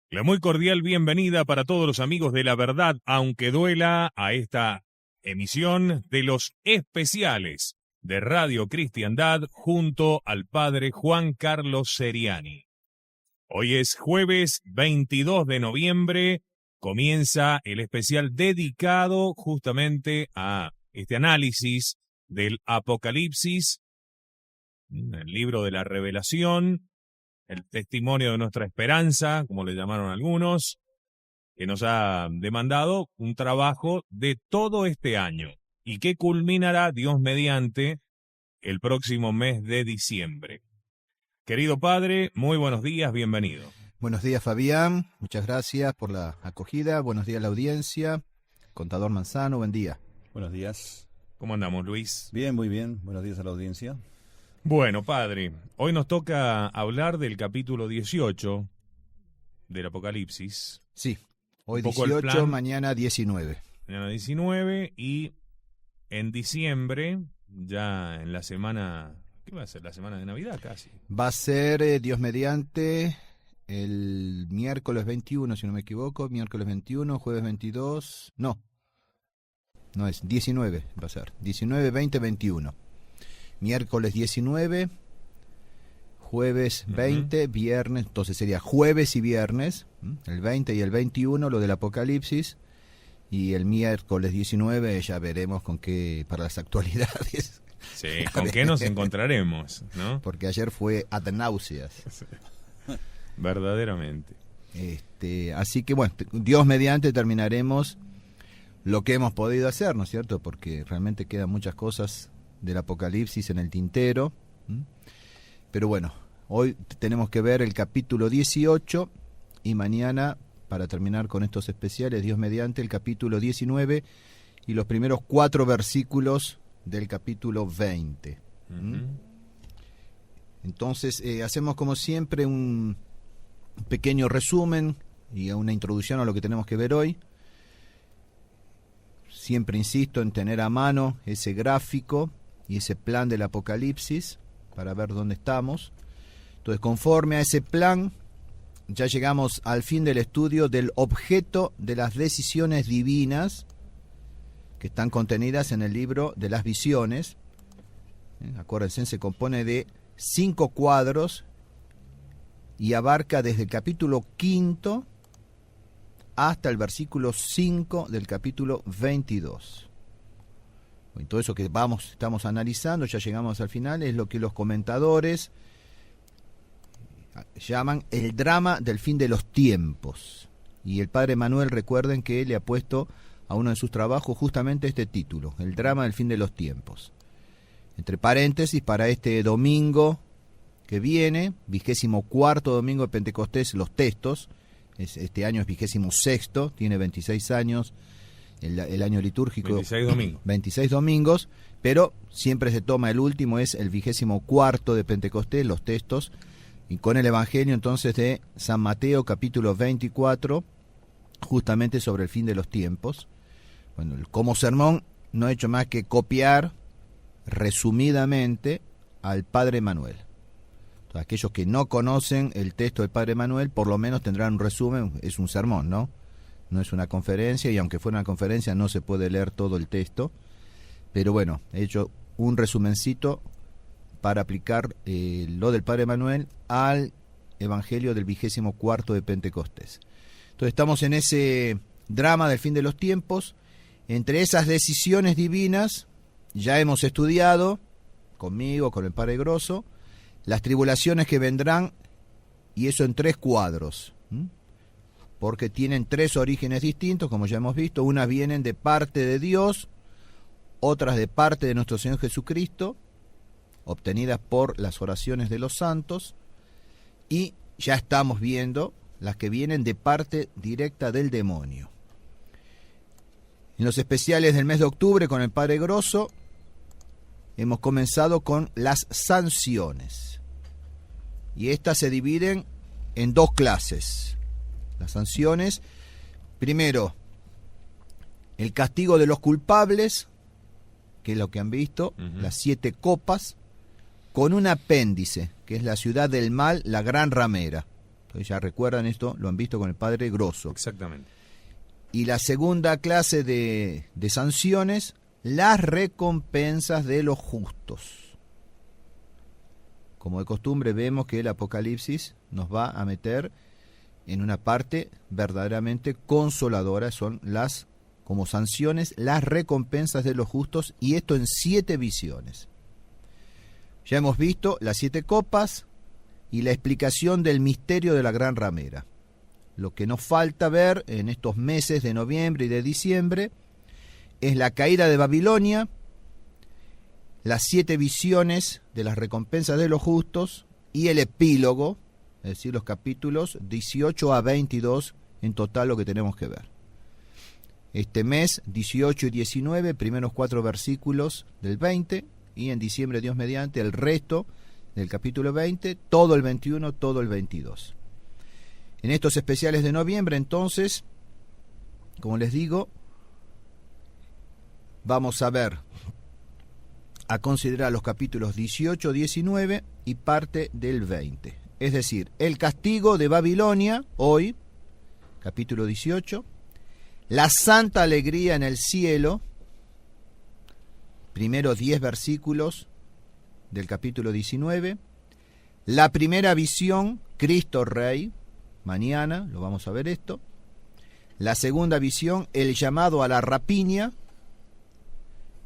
La muy cordial bienvenida para todos los amigos de La Verdad, aunque duela, a esta emisión de los especiales de Radio Cristiandad junto al padre Juan Carlos Seriani. Hoy es jueves 22 de noviembre, comienza el especial dedicado justamente a este análisis del Apocalipsis, el libro de la Revelación, el testimonio de nuestra esperanza, como le llamaron algunos, que nos ha demandado un trabajo de todo este año y que culminará, Dios mediante, el próximo mes de diciembre. Querido padre, muy buenos días, bienvenido. Buenos días, Fabián, muchas gracias por la acogida, buenos días a la audiencia, Contador Manzano, buen día. Buenos días. ¿Cómo andamos, Luis? Bien, muy bien, buenos días a la audiencia. Bueno, padre, hoy nos toca hablar del capítulo 18 del Apocalipsis. Sí, hoy 18, mañana 19. Mañana 19 y en diciembre, ya en la semana, ¿qué va a ser? La semana de Navidad casi. Va a ser, Dios mediante, el miércoles 21, si no me equivoco, miércoles 21, jueves 22, no es 19, va a ser, 19, 20, 21. Miércoles 19, jueves 20, viernes, entonces sería jueves y viernes, el 20 y el 21 lo del Apocalipsis, y el miércoles 19 ya veremos con qué, para las actualidades. Sí, con qué nos encontraremos, ¿no? Porque ayer fue ad náuseas. Sí. Verdaderamente. Así que bueno, Dios mediante terminaremos lo que hemos podido hacer, ¿no es cierto? Porque realmente quedan muchas cosas del Apocalipsis en el tintero, pero bueno, hoy tenemos que ver el capítulo 18 y mañana, para terminar con estos especiales, Dios mediante, el capítulo 19 y los primeros 4 versículos del capítulo 20. Entonces hacemos como siempre un pequeño resumen y una introducción a lo que tenemos que ver hoy. Siempre insisto en tener a mano ese gráfico y ese plan del Apocalipsis para ver dónde estamos. Entonces, conforme a ese plan, ya llegamos al fin del estudio del objeto de las decisiones divinas que están contenidas en el libro de las visiones. Acuérdense, se compone de 5 cuadros y abarca desde el capítulo 5 hasta el versículo 5 del capítulo 22. Y todo eso que estamos analizando, ya llegamos al final, es lo que los comentadores llaman el drama del fin de los tiempos. Y el padre Manuel, recuerden que le ha puesto a uno de sus trabajos justamente este título, el drama del fin de los tiempos. Entre paréntesis, para este domingo que viene, 24º domingo de Pentecostés, los textos, este año es 26º, tiene 26 años, el año litúrgico, 26 domingos. 26 domingos, pero siempre se toma el último, es el 24º de Pentecostés, los textos, y con el Evangelio entonces de San Mateo, capítulo 24, justamente sobre el fin de los tiempos. Bueno, como sermón no he hecho más que copiar resumidamente al Padre Manuel. Entonces, aquellos que no conocen el texto del Padre Manuel, por lo menos tendrán un resumen, es un sermón, ¿no? No es una conferencia, y aunque fuera una conferencia no se puede leer todo el texto, pero bueno, he hecho un resumencito para aplicar lo del Padre Manuel al Evangelio del 24º de Pentecostés. Entonces estamos en ese drama del fin de los tiempos. Entre esas decisiones divinas ya hemos estudiado, conmigo, con el Padre Grosso, las tribulaciones que vendrán, y eso en 3 cuadros, porque tienen 3 orígenes distintos, como ya hemos visto. Unas vienen de parte de Dios, otras de parte de nuestro Señor Jesucristo, obtenidas por las oraciones de los santos, y ya estamos viendo las que vienen de parte directa del demonio. En los especiales del mes de octubre con el Padre Grosso hemos comenzado con las sanciones, y estas se dividen en 2 clases. Las sanciones, primero, el castigo de los culpables, que es lo que han visto, las 7 copas, con un apéndice, que es la ciudad del mal, la gran ramera. Ya recuerdan esto, lo han visto con el padre Grosso. Exactamente. Y la segunda clase de sanciones, las recompensas de los justos. Como de costumbre vemos que el Apocalipsis nos va a meter en una parte verdaderamente consoladora, son las, como sanciones, las recompensas de los justos, y esto en 7 visiones. Ya hemos visto las 7 copas y la explicación del misterio de la gran ramera. Lo que nos falta ver en estos meses de noviembre y de diciembre es la caída de Babilonia, las 7 visiones de las recompensas de los justos y el epílogo, es decir, los capítulos 18 a 22, en total lo que tenemos que ver. Este mes, 18 y 19, primeros 4 versículos del 20, y en diciembre, Dios mediante, el resto del capítulo 20, todo el 21, todo el 22. En estos especiales de noviembre, entonces, como les digo, vamos a considerar los capítulos 18, 19 y parte del 20. Es decir, el castigo de Babilonia, hoy, capítulo 18, la santa alegría en el cielo, primero 10 versículos del capítulo 19, la primera visión, Cristo Rey, mañana lo vamos a ver esto, la segunda visión, el llamado a la rapiña,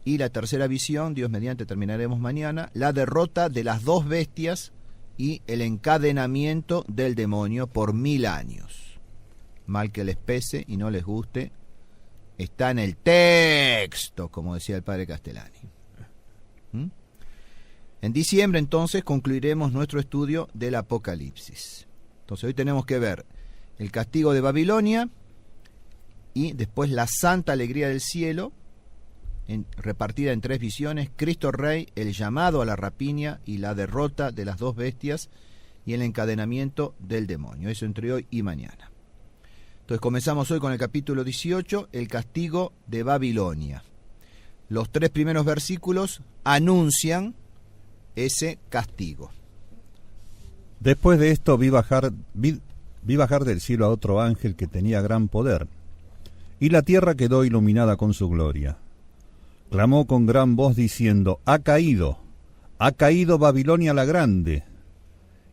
y la tercera visión, Dios mediante terminaremos mañana, la derrota de las 2 bestias y el encadenamiento del demonio por 1000 años. Mal que les pese y no les guste, está en el texto, como decía el padre Castellani. En diciembre, entonces, concluiremos nuestro estudio del Apocalipsis. Entonces, hoy tenemos que ver el castigo de Babilonia y después la santa alegría del cielo, repartida en 3 visiones, Cristo Rey, el llamado a la rapiña y la derrota de las 2 bestias y el encadenamiento del demonio. Eso entre hoy y mañana. Entonces comenzamos hoy con el capítulo 18, el castigo de Babilonia. Los 3 primeros versículos anuncian ese castigo. Después de esto vi bajar del cielo a otro ángel que tenía gran poder, y la tierra quedó iluminada con su gloria. Clamó con gran voz diciendo: ha caído Babilonia la grande,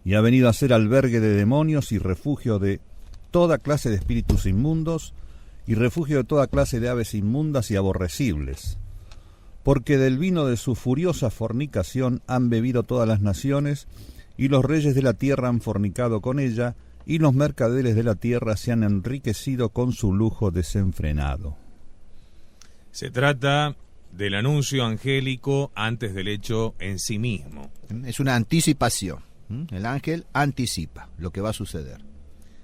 y ha venido a ser albergue de demonios y refugio de toda clase de espíritus inmundos, y refugio de toda clase de aves inmundas y aborrecibles. Porque del vino de su furiosa fornicación han bebido todas las naciones, y los reyes de la tierra han fornicado con ella, y los mercaderes de la tierra se han enriquecido con su lujo desenfrenado. Se trata del anuncio angélico antes del hecho en sí mismo. Es una anticipación. El ángel anticipa lo que va a suceder.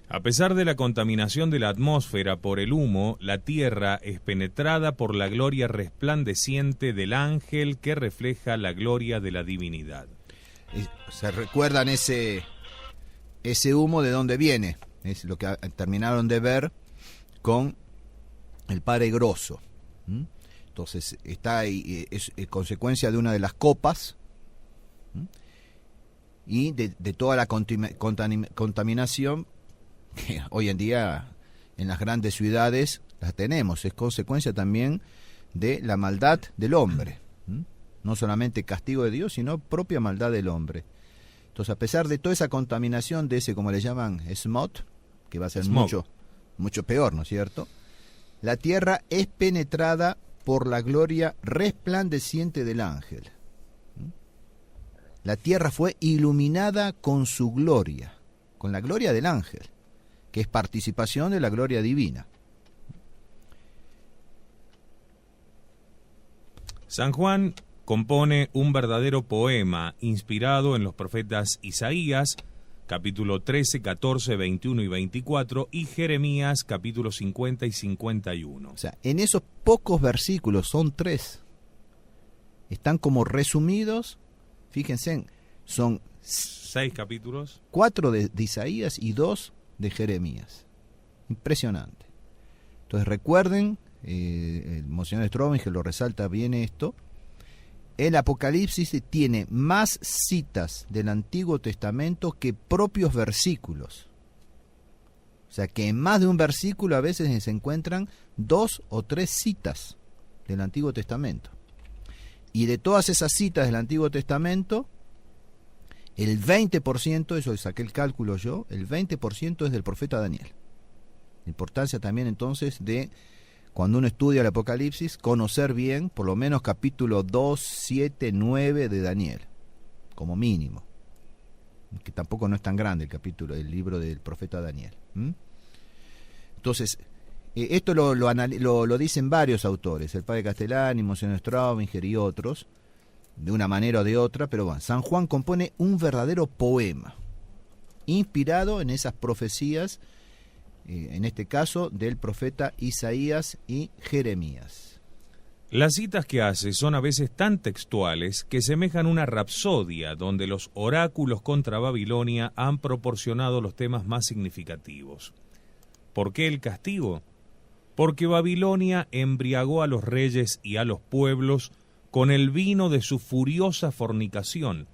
A pesar de la contaminación de la atmósfera por el humo, la tierra es penetrada por la gloria resplandeciente del ángel que refleja la gloria de la divinidad. ¿Se recuerdan ese humo de dónde viene? Es lo que terminaron de ver con el padre Grosso. Entonces está ahí, es consecuencia de una de las copas y de toda la contaminación que hoy en día en las grandes ciudades las tenemos. Es consecuencia también de la maldad del hombre. No solamente castigo de Dios, sino propia maldad del hombre. Entonces, a pesar de toda esa contaminación, de ese, como le llaman, smog, que va a ser mucho peor, ¿no es cierto? La tierra es penetrada por la gloria resplandeciente del ángel. La tierra fue iluminada con su gloria, con la gloria del ángel, que es participación de la gloria divina. San Juan compone un verdadero poema inspirado en los profetas Isaías, capítulo 13, 14, 21 y 24, y Jeremías, capítulo 50 y 51. O sea, en esos pocos versículos, son 3, están como resumidos, fíjense, son 6 capítulos. 4 de Isaías y 2 de Jeremías. Impresionante. Entonces recuerden, el Monseñor Strobing lo resalta bien esto, el Apocalipsis tiene más citas del Antiguo Testamento que propios versículos. sea que en más de un versículo a veces se encuentran 2 o 3 citas del Antiguo Testamento. Y de todas esas citas del Antiguo Testamento, el 20%, eso saqué el cálculo yo, el 20% es del profeta Daniel. La importancia también entonces de, cuando uno estudia el Apocalipsis, conocer bien por lo menos capítulo 2, 7, 9 de Daniel, como mínimo. Que tampoco no es tan grande el libro del profeta Daniel. Entonces, esto lo dicen varios autores, el padre Castellani, Monseñor Straubinger y otros, de una manera o de otra, pero bueno, San Juan compone un verdadero poema, inspirado en esas profecías, en este caso del profeta Isaías y Jeremías. Las citas que hace son a veces tan textuales que semejan una rapsodia donde los oráculos contra Babilonia han proporcionado los temas más significativos. ¿Por qué el castigo? Porque Babilonia embriagó a los reyes y a los pueblos con el vino de su furiosa fornicación,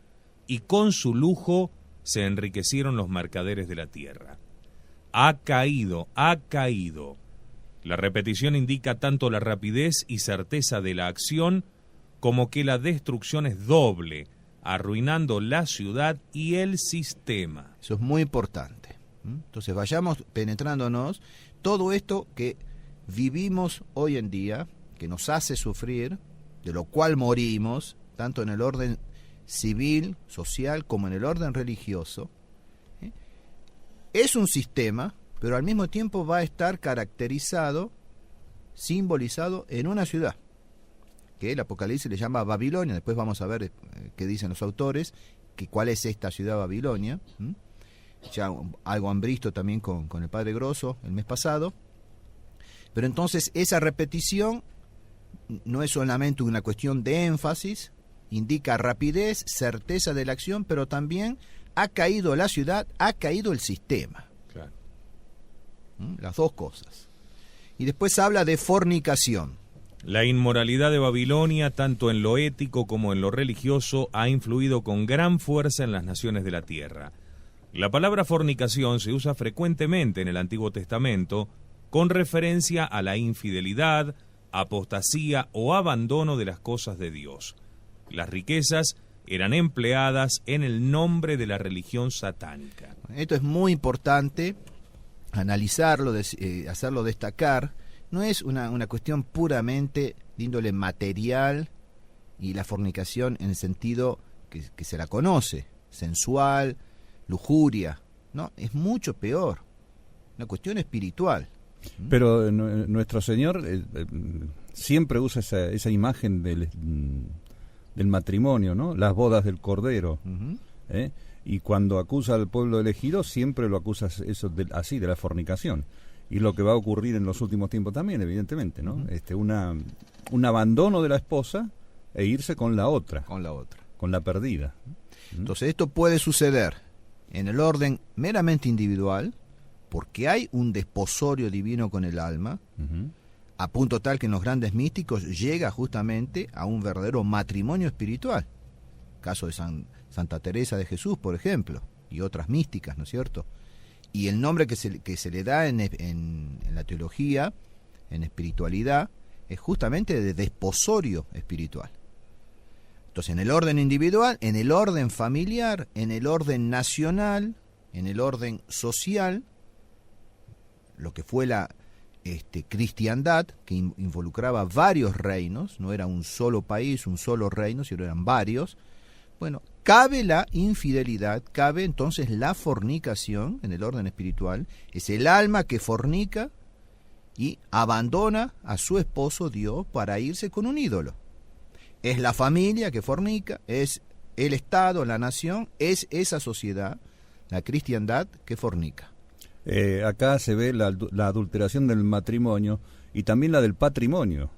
y con su lujo se enriquecieron los mercaderes de la tierra. Ha caído. La repetición indica tanto la rapidez y certeza de la acción como que la destrucción es doble, arruinando la ciudad y el sistema. Eso es muy importante. Entonces vayamos penetrándonos todo esto que vivimos hoy en día, que nos hace sufrir, de lo cual morimos, tanto en el orden civil, social, como en el orden religioso. Es un sistema, pero al mismo tiempo va a estar caracterizado, simbolizado en una ciudad, que el Apocalipsis le llama Babilonia. Después vamos a ver qué dicen los autores, que cuál es esta ciudad Babilonia. Ya algo han visto también con el Padre Grosso el mes pasado. Pero entonces esa repetición no es solamente una cuestión de énfasis, indica rapidez, certeza de la acción, pero también ha caído la ciudad, ha caído el sistema. Claro. Las dos cosas. Y después habla de fornicación. La inmoralidad de Babilonia, tanto en lo ético como en lo religioso, ha influido con gran fuerza en las naciones de la tierra. La palabra fornicación se usa frecuentemente en el Antiguo Testamento con referencia a la infidelidad, apostasía o abandono de las cosas de Dios. Las riquezas eran empleadas en el nombre de la religión satánica. Esto es muy importante analizarlo, hacerlo destacar. No es una cuestión puramente de índole material y la fornicación en el sentido que se la conoce, sensual, lujuria. No, es mucho peor, una cuestión espiritual. Pero nuestro Señor siempre usa esa imagen del matrimonio, ¿no? Las bodas del Cordero. Y cuando acusa al pueblo elegido, siempre lo acusa eso así, de la fornicación. Y lo que va a ocurrir en los últimos tiempos también, evidentemente, ¿no? Un abandono de la esposa e irse con la otra. Con la perdida. Entonces esto puede suceder en el orden meramente individual, porque hay un desposorio divino con el alma, a punto tal que en los grandes místicos llega justamente a un verdadero matrimonio espiritual. Caso de Santa Teresa de Jesús, por ejemplo, y otras místicas, ¿no es cierto? Y el nombre que se le da en la teología, en espiritualidad, es justamente de desposorio espiritual. Entonces, en el orden individual, en el orden familiar, en el orden nacional, en el orden social, lo que fue la cristiandad, que involucraba varios reinos, no era un solo país, un solo reino, sino eran varios. Bueno, cabe la infidelidad, cabe entonces la fornicación en el orden espiritual. Es el alma que fornica y abandona a su esposo Dios para irse con un ídolo. Es la familia que fornica, es el Estado, la nación, es esa sociedad, la cristiandad, que fornica. Acá se ve la adulteración del matrimonio y también la del patrimonio,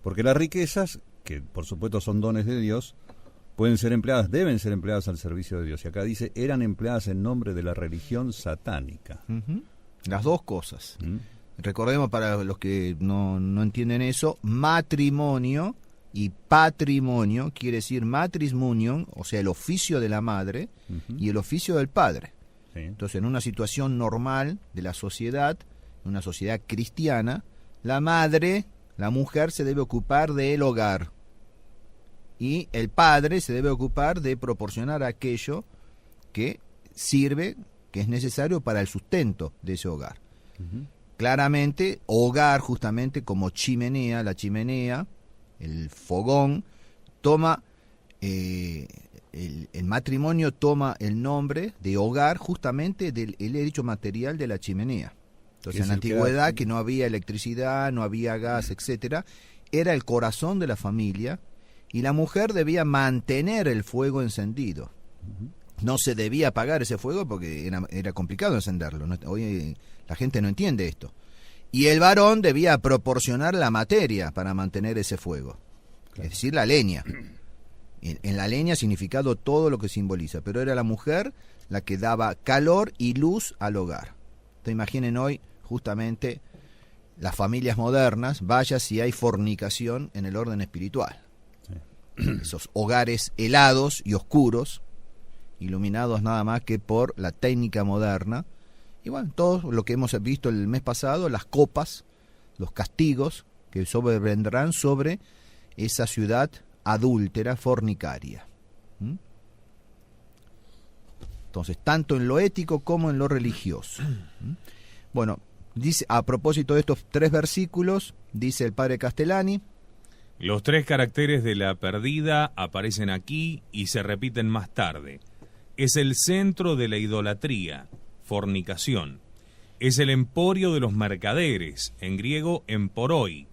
porque las riquezas, que por supuesto son dones de Dios, pueden ser empleadas, deben ser empleadas al servicio de Dios. Y acá dice, eran empleadas en nombre de la religión satánica. Las dos cosas. Recordemos, para los que no entienden eso, matrimonio y patrimonio quiere decir matris munion, o sea, el oficio de la madre y el oficio del padre. Sí. Entonces, en una situación normal de la sociedad, en una sociedad cristiana, la madre, la mujer, se debe ocupar del hogar. Y el padre se debe ocupar de proporcionar aquello que sirve, que es necesario para el sustento de ese hogar. Claramente, hogar justamente como chimenea, la chimenea, el fogón, toma, el matrimonio toma el nombre de hogar justamente del el hecho material de la chimenea. Entonces, en la antigüedad, que no había electricidad, no había gas, etcétera, era el corazón de la familia, y la mujer debía mantener el fuego encendido. No se debía apagar ese fuego porque era complicado encenderlo. Hoy la gente no entiende esto. Y el varón debía proporcionar la materia para mantener ese fuego. Claro. Es decir, la leña. En la leña significado todo lo que simboliza, pero era la mujer la que daba calor y luz al hogar. Entonces, imaginen hoy justamente las familias modernas, vaya si hay fornicación en el orden espiritual. Esos hogares helados y oscuros, iluminados nada más que por la técnica moderna. Y bueno, todo lo que hemos visto el mes pasado, las copas, los castigos que sobrevendrán sobre esa ciudad adúltera, fornicaria. Entonces, tanto en lo ético como en lo religioso. Bueno, dice, a propósito de estos 3 versículos, dice el padre Castellani: los 3 caracteres de la perdida aparecen aquí y se repiten más tarde. Es el centro de la idolatría, fornicación. Es el emporio de los mercaderes, en griego emporoi.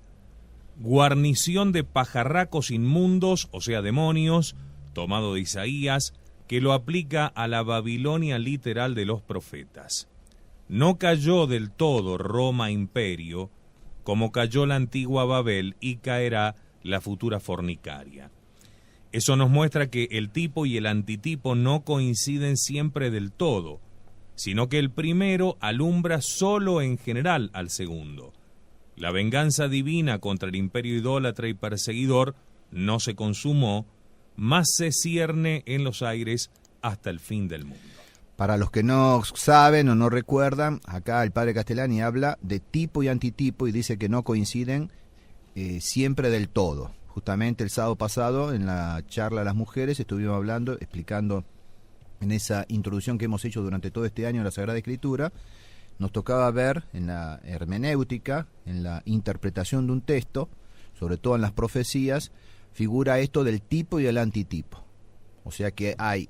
Guarnición de pajarracos inmundos, o sea, demonios, tomado de Isaías, que lo aplica a la Babilonia literal de los profetas. No cayó del todo Roma imperio, como cayó la antigua Babel, y caerá la futura fornicaria. Eso nos muestra que el tipo y el antitipo no coinciden siempre del todo, sino que el primero alumbra solo en general al segundo. La venganza divina contra el imperio idólatra y perseguidor no se consumó, mas se cierne en los aires hasta el fin del mundo. Para los que no saben o no recuerdan, acá el padre Castellani habla de tipo y antitipo y dice que no coinciden siempre del todo. Justamente el sábado pasado, en la charla de las mujeres, estuvimos hablando, explicando en esa introducción que hemos hecho durante todo este año en la Sagrada Escritura, nos tocaba ver en la hermenéutica, en la interpretación de un texto, sobre todo en las profecías, figura esto del tipo y el antitipo. O sea que hay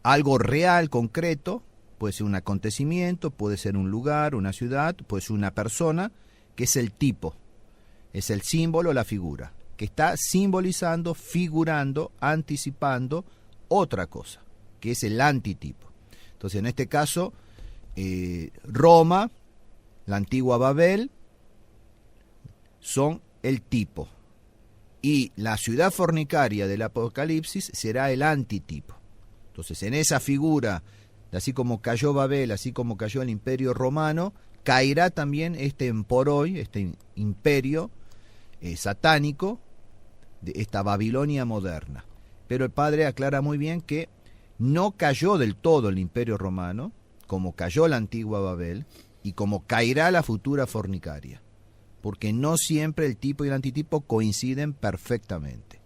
algo real, concreto, puede ser un acontecimiento, puede ser un lugar, una ciudad, puede ser una persona, que es el tipo, es el símbolo, la figura, que está simbolizando, figurando, anticipando otra cosa, que es el antitipo. Entonces, en este caso, Roma, la antigua Babel, son el tipo, y la ciudad fornicaria del Apocalipsis será el antitipo. Entonces, en esa figura, así como cayó Babel, así como cayó el imperio romano, caerá también este emporoi, este imperio satánico, de esta Babilonia moderna. Pero el padre aclara muy bien que no cayó del todo el imperio romano, como cayó la antigua Babel, y como caerá la futura fornicaria, porque no siempre el tipo y el antitipo coinciden perfectamente.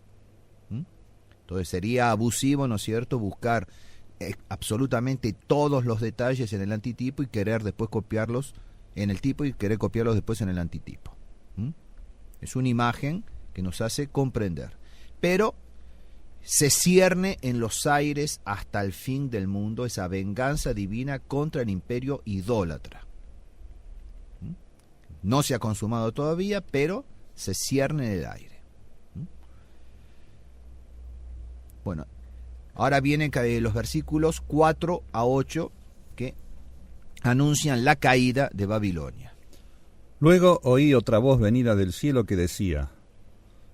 Entonces sería abusivo, ¿no es cierto?, buscar absolutamente todos los detalles en el antitipo y querer después copiarlos en el tipo y querer copiarlos después en el antitipo. Es una imagen que nos hace comprender. Pero se cierne en los aires hasta el fin del mundo esa venganza divina contra el imperio idólatra. No se ha consumado todavía, pero se cierne en el aire. Bueno, ahora vienen los versículos 4 a 8 que anuncian la caída de Babilonia. Luego oí otra voz venida del cielo que decía: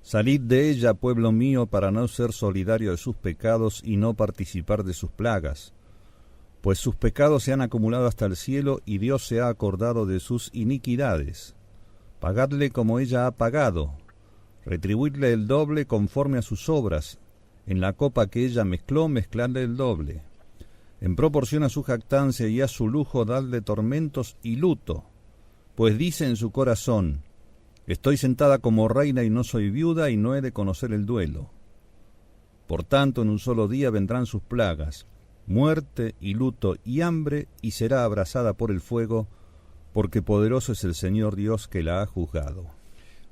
Salid de ella, pueblo mío, para no ser solidario de sus pecados y no participar de sus plagas, pues sus pecados se han acumulado hasta el cielo y Dios se ha acordado de sus iniquidades. Pagadle como ella ha pagado, retribuidle el doble conforme a sus obras, en la copa que ella mezcló, mezcladle el doble. En proporción a su jactancia y a su lujo, dadle tormentos y luto, pues dice en su corazón: estoy sentada como reina y no soy viuda y no he de conocer el duelo. Por tanto, en un solo día vendrán sus plagas, muerte y luto y hambre, y será abrasada por el fuego, porque poderoso es el Señor Dios que la ha juzgado.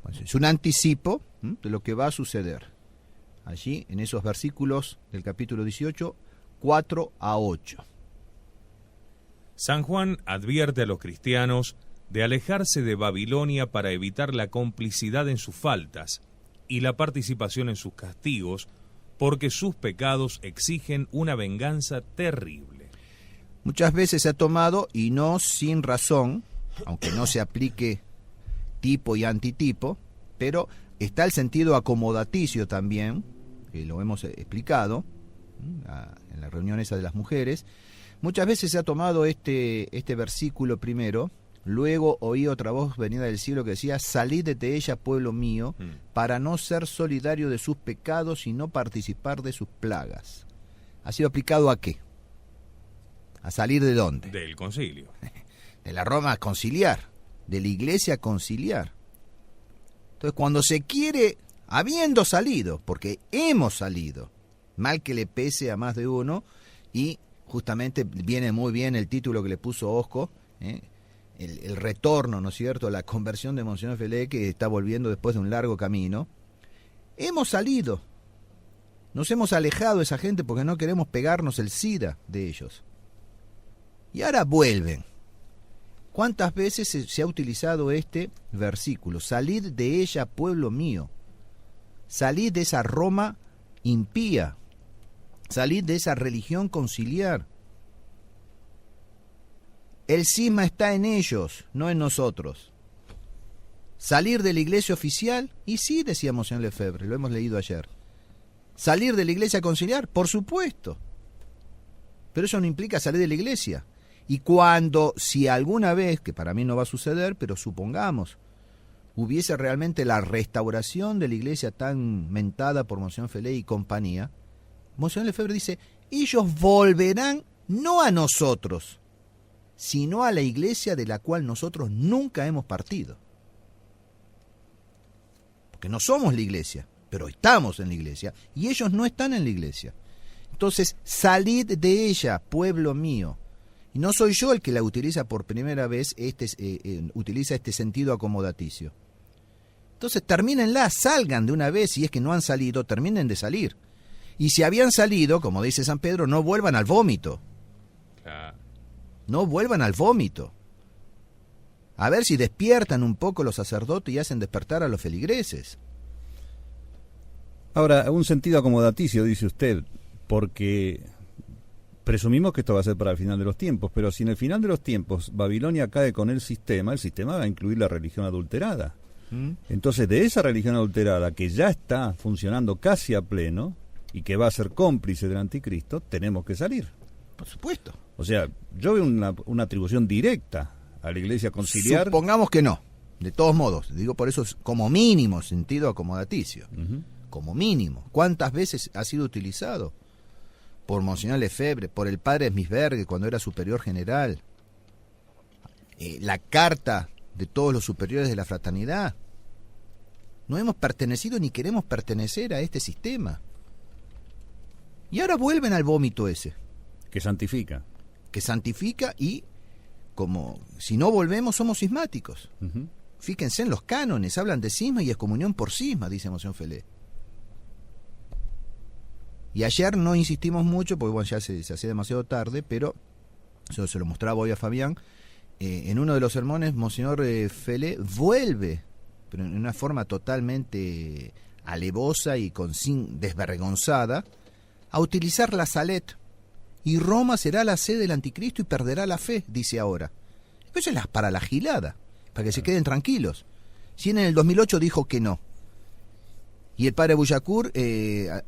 Pues es un anticipo de lo que va a suceder. Allí, en esos versículos del capítulo 18, 4 a 8. San Juan advierte a los cristianos de alejarse de Babilonia para evitar la complicidad en sus faltas y la participación en sus castigos, porque sus pecados exigen una venganza terrible. Muchas veces se ha tomado, y no sin razón, aunque no se aplique tipo y antitipo, pero está el sentido acomodaticio también, que lo hemos explicado en la reunión esa de las mujeres. Muchas veces se ha tomado este versículo primero, luego oí otra voz venida del cielo que decía: salid de ella, pueblo mío, para no ser solidario de sus pecados y no participar de sus plagas. ¿Ha sido aplicado a qué? ¿A salir de dónde? Del concilio. De la Roma conciliar, de la Iglesia conciliar. Entonces, cuando se quiere, habiendo salido, porque hemos salido, mal que le pese a más de uno, y justamente viene muy bien el título que le puso Osco, el retorno, ¿no es cierto?, la conversión de Monseñor Felé, que está volviendo después de un largo camino. Hemos salido, nos hemos alejado de esa gente porque no queremos pegarnos el SIDA de ellos. Y ahora vuelven. ¿Cuántas veces se ha utilizado este versículo? Salid de ella, pueblo mío. Salid de esa Roma impía. Salid de esa religión conciliar. El cisma está en ellos, no en nosotros. Salir de la iglesia oficial, y sí, decía Monseñor Lefebvre, lo hemos leído ayer. Salir de la iglesia conciliar, por supuesto. Pero eso no implica salir de la iglesia. Y cuando, si alguna vez, que para mí no va a suceder, pero supongamos, hubiese realmente la restauración de la iglesia tan mentada por Monseñor Felé y compañía, Monseñor Lefebvre dice: ellos volverán no a nosotros, sino a la iglesia de la cual nosotros nunca hemos partido. Porque no somos la iglesia, pero estamos en la iglesia, y ellos no están en la iglesia. Entonces, salid de ella, pueblo mío. Y no soy yo el que la utiliza por primera vez, utiliza este sentido acomodaticio. Entonces, termínenla, salgan de una vez. Si es que no han salido, terminen de salir. Y si habían salido, como dice San Pedro, no vuelvan al vómito. No vuelvan al vómito. A ver si despiertan un poco los sacerdotes y hacen despertar a los feligreses. Ahora, un sentido acomodaticio, dice usted, porque presumimos que esto va a ser para el final de los tiempos, pero si en el final de los tiempos Babilonia cae con el sistema va a incluir la religión adulterada. Entonces, de esa religión adulterada que ya está funcionando casi a pleno y que va a ser cómplice del anticristo, tenemos que salir. Por supuesto. O sea, yo veo una atribución directa a la iglesia conciliar. Supongamos que no, de todos modos, digo por eso como mínimo sentido acomodaticio, como mínimo. ¿Cuántas veces ha sido utilizado? Por Monseñor Lefebvre, por el padre Smisberg cuando era superior general, la carta de todos los superiores de la fraternidad. No hemos pertenecido ni queremos pertenecer a este sistema. Y ahora vuelven al vómito ese. Que santifica. Que santifica, y como si no volvemos somos cismáticos. Fíjense en los cánones, hablan de cisma y excomunión por cisma, dice Monseñor Felé. Y ayer no insistimos mucho, porque bueno, ya se hacía demasiado tarde, pero eso se lo mostraba hoy a Fabián. En uno de los sermones, Monseñor Felé vuelve, pero en una forma totalmente alevosa y desvergonzada, a utilizar la Salet. Y Roma será la sede del anticristo y perderá la fe, dice ahora. Eso es para la gilada, para que se queden tranquilos. Si en el 2008 dijo que no. Y el padre Bullacourt,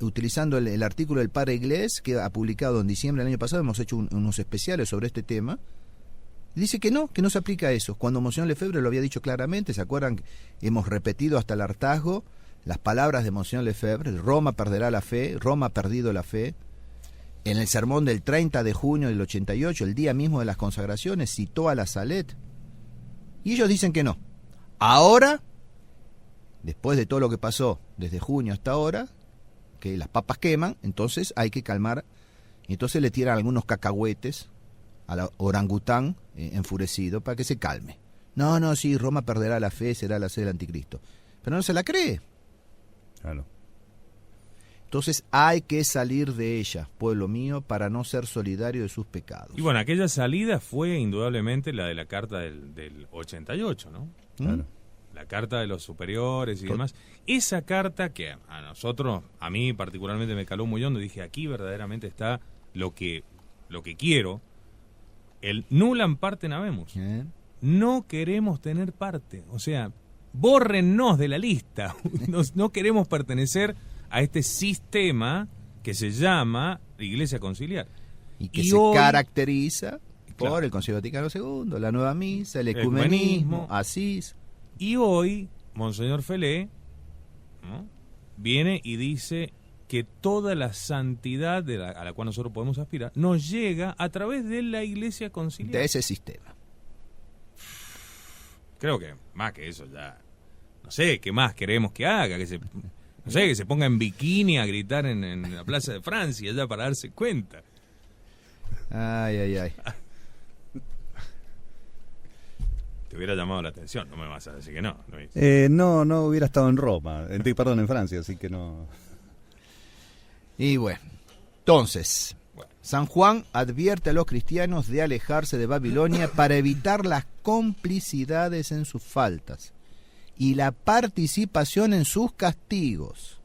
utilizando el artículo del padre Iglés, que ha publicado en diciembre del año pasado, hemos hecho unos especiales sobre este tema, dice que no se aplica a eso. Cuando Monseñor Lefebvre lo había dicho claramente, ¿se acuerdan? Hemos repetido hasta el hartazgo las palabras de Monseñor Lefebvre: Roma perderá la fe, Roma ha perdido la fe. En el sermón del 30 de junio del 88, el día mismo de las consagraciones, citó a la Salet. Y ellos dicen que no. Ahora, después de todo lo que pasó desde junio hasta ahora, que las papas queman, entonces hay que calmar. Y entonces le tiran algunos cacahuetes a la orangután enfurecido para que se calme. No, sí, Roma perderá la fe, será la sede del anticristo. Pero no se la cree. Claro. Entonces hay que salir de ella, pueblo mío, para no ser solidario de sus pecados. Y bueno, aquella salida fue indudablemente la de la carta del 88, ¿no? Claro. La carta de los superiores y demás. Esa carta que a nosotros, a mí particularmente me caló muy hondo, dije, aquí verdaderamente está lo que quiero. El nullam partem habemus. No queremos tener parte. O sea, bórrennos de la lista. No queremos pertenecer a este sistema que se llama Iglesia Conciliar. Y que se caracteriza por el Concilio Vaticano II, la nueva misa, el ecumenismo, Asís. Y hoy, Monseñor Felé, ¿no?, viene y dice que toda la santidad a la cual nosotros podemos aspirar nos llega a través de la Iglesia Conciliar. De ese sistema. Creo que más que eso ya... No sé, ¿qué más queremos que haga? Que se ponga en bikini a gritar en la Plaza de Francia ya para darse cuenta. Ay. Te hubiera llamado la atención, no me vas a decir que no. No hubiera estado en Roma, en Francia, así que no. Y bueno, entonces, San Juan advierte a los cristianos de alejarse de Babilonia para evitar las complicidades en sus faltas y la participación en sus castigos,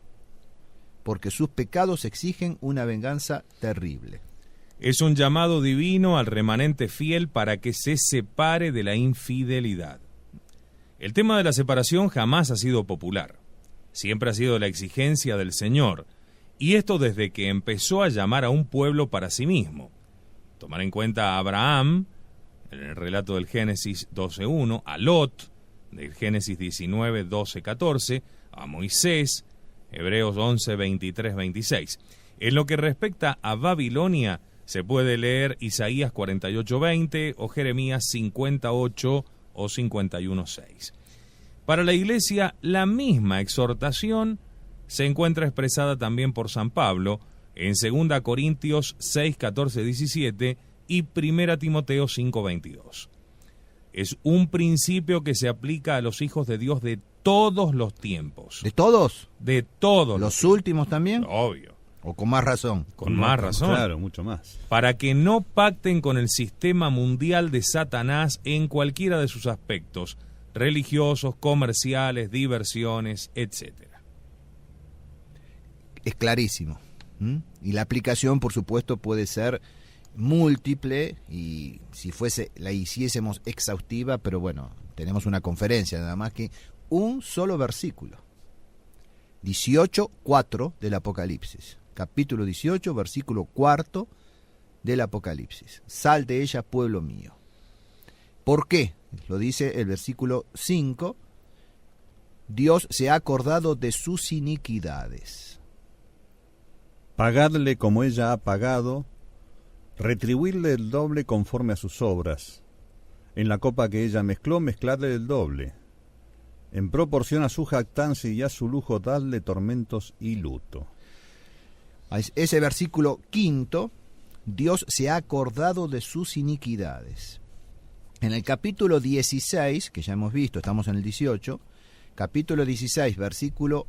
porque sus pecados exigen una venganza terrible. Es un llamado divino al remanente fiel para que se separe de la infidelidad. El tema de la separación jamás ha sido popular. Siempre ha sido la exigencia del Señor, y esto desde que empezó a llamar a un pueblo para sí mismo. Tomar en cuenta a Abraham, en el relato del Génesis 12:1, a Lot, del Génesis 19:12-14, a Moisés, Hebreos 11:23-26. En lo que respecta a Babilonia, se puede leer Isaías 48:20 o Jeremías 58 o 51:6. Para la Iglesia, la misma exhortación se encuentra expresada también por San Pablo en 2 Corintios 6:14-17 y 1 Timoteo 5:22. Es un principio que se aplica a los hijos de Dios de todos los tiempos. ¿De todos? De todos. ¿Los últimos también? Obvio. ¿O con más razón? Con más razón. Claro, mucho más. Para que no pacten con el sistema mundial de Satanás en cualquiera de sus aspectos, religiosos, comerciales, diversiones, etc. Es clarísimo. Y la aplicación, por supuesto, puede ser múltiple, y si la hiciésemos exhaustiva, pero bueno, tenemos una conferencia, nada más que un solo versículo. 18:4 del Apocalipsis. Capítulo 18, versículo 4 del Apocalipsis. Sal de ella, pueblo mío. ¿Por qué? Lo dice el versículo 5. Dios se ha acordado de sus iniquidades. Pagadle como ella ha pagado, retribuirle el doble conforme a sus obras. En la copa que ella mezcló, mezcladle el doble. En proporción a su jactancia y a su lujo, dadle tormentos y luto. Ese versículo 5, Dios se ha acordado de sus iniquidades. En el capítulo 16, que ya hemos visto, estamos en el 18, capítulo 16, versículos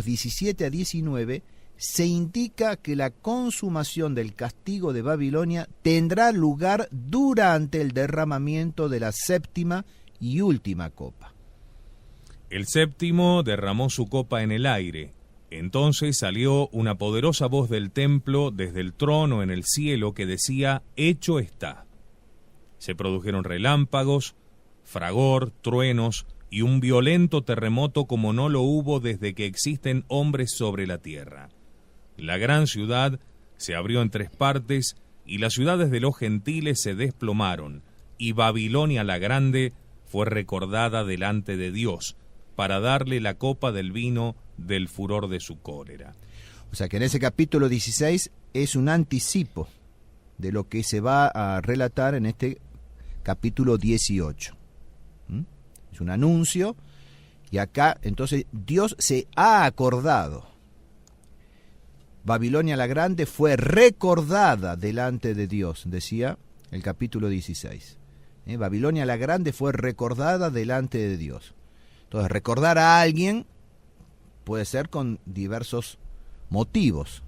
17 a 19, se indica que la consumación del castigo de Babilonia tendrá lugar durante el derramamiento de la séptima y última copa. El séptimo derramó su copa en el aire. Entonces salió una poderosa voz del templo desde el trono en el cielo que decía: hecho está. Se produjeron relámpagos, fragor, truenos y un violento terremoto como no lo hubo desde que existen hombres sobre la tierra. La gran ciudad se abrió en 3 partes y las ciudades de los gentiles se desplomaron, y Babilonia la grande fue recordada delante de Dios para darle la copa del vino del furor de su cólera. O sea que en ese capítulo 16 es un anticipo de lo que se va a relatar en este capítulo 18. Es un anuncio, y acá entonces Dios se ha acordado. Babilonia la Grande fue recordada delante de Dios, decía el capítulo 16. Babilonia la Grande fue recordada delante de Dios. Entonces, recordar a alguien puede ser con diversos motivos,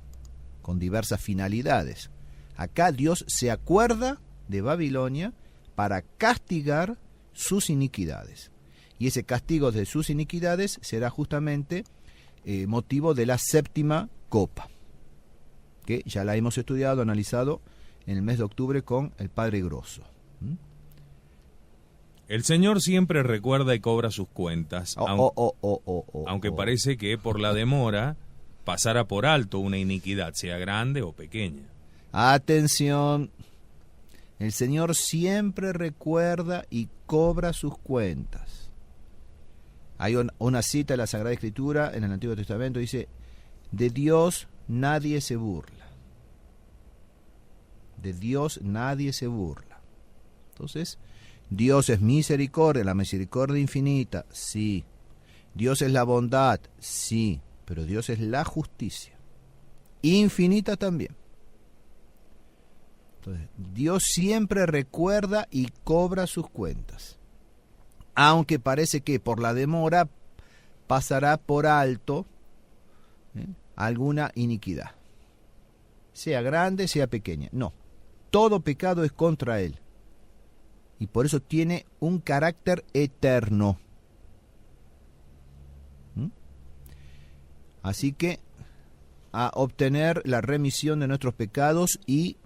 con diversas finalidades. Acá Dios se acuerda de Babilonia para castigar sus iniquidades. Y ese castigo de sus iniquidades será justamente motivo de la séptima copa, que ya la hemos estudiado, analizado en el mes de octubre con el Padre Grosso. El Señor siempre recuerda y cobra sus cuentas, aunque parece que por la demora pasara por alto una iniquidad, sea grande o pequeña. Atención, el Señor siempre recuerda y cobra sus cuentas. Hay una cita en la Sagrada Escritura, en el Antiguo Testamento, dice: de Dios nadie se burla. De Dios nadie se burla. Entonces, Dios es misericordia, la misericordia infinita, sí. Dios es la bondad, sí. Pero Dios es la justicia, infinita también. Entonces, Dios siempre recuerda y cobra sus cuentas. Aunque parece que por la demora pasará por alto alguna iniquidad. Sea grande, sea pequeña. No, todo pecado es contra Él. Y por eso tiene un carácter eterno. Así que a obtener la remisión de nuestros pecados y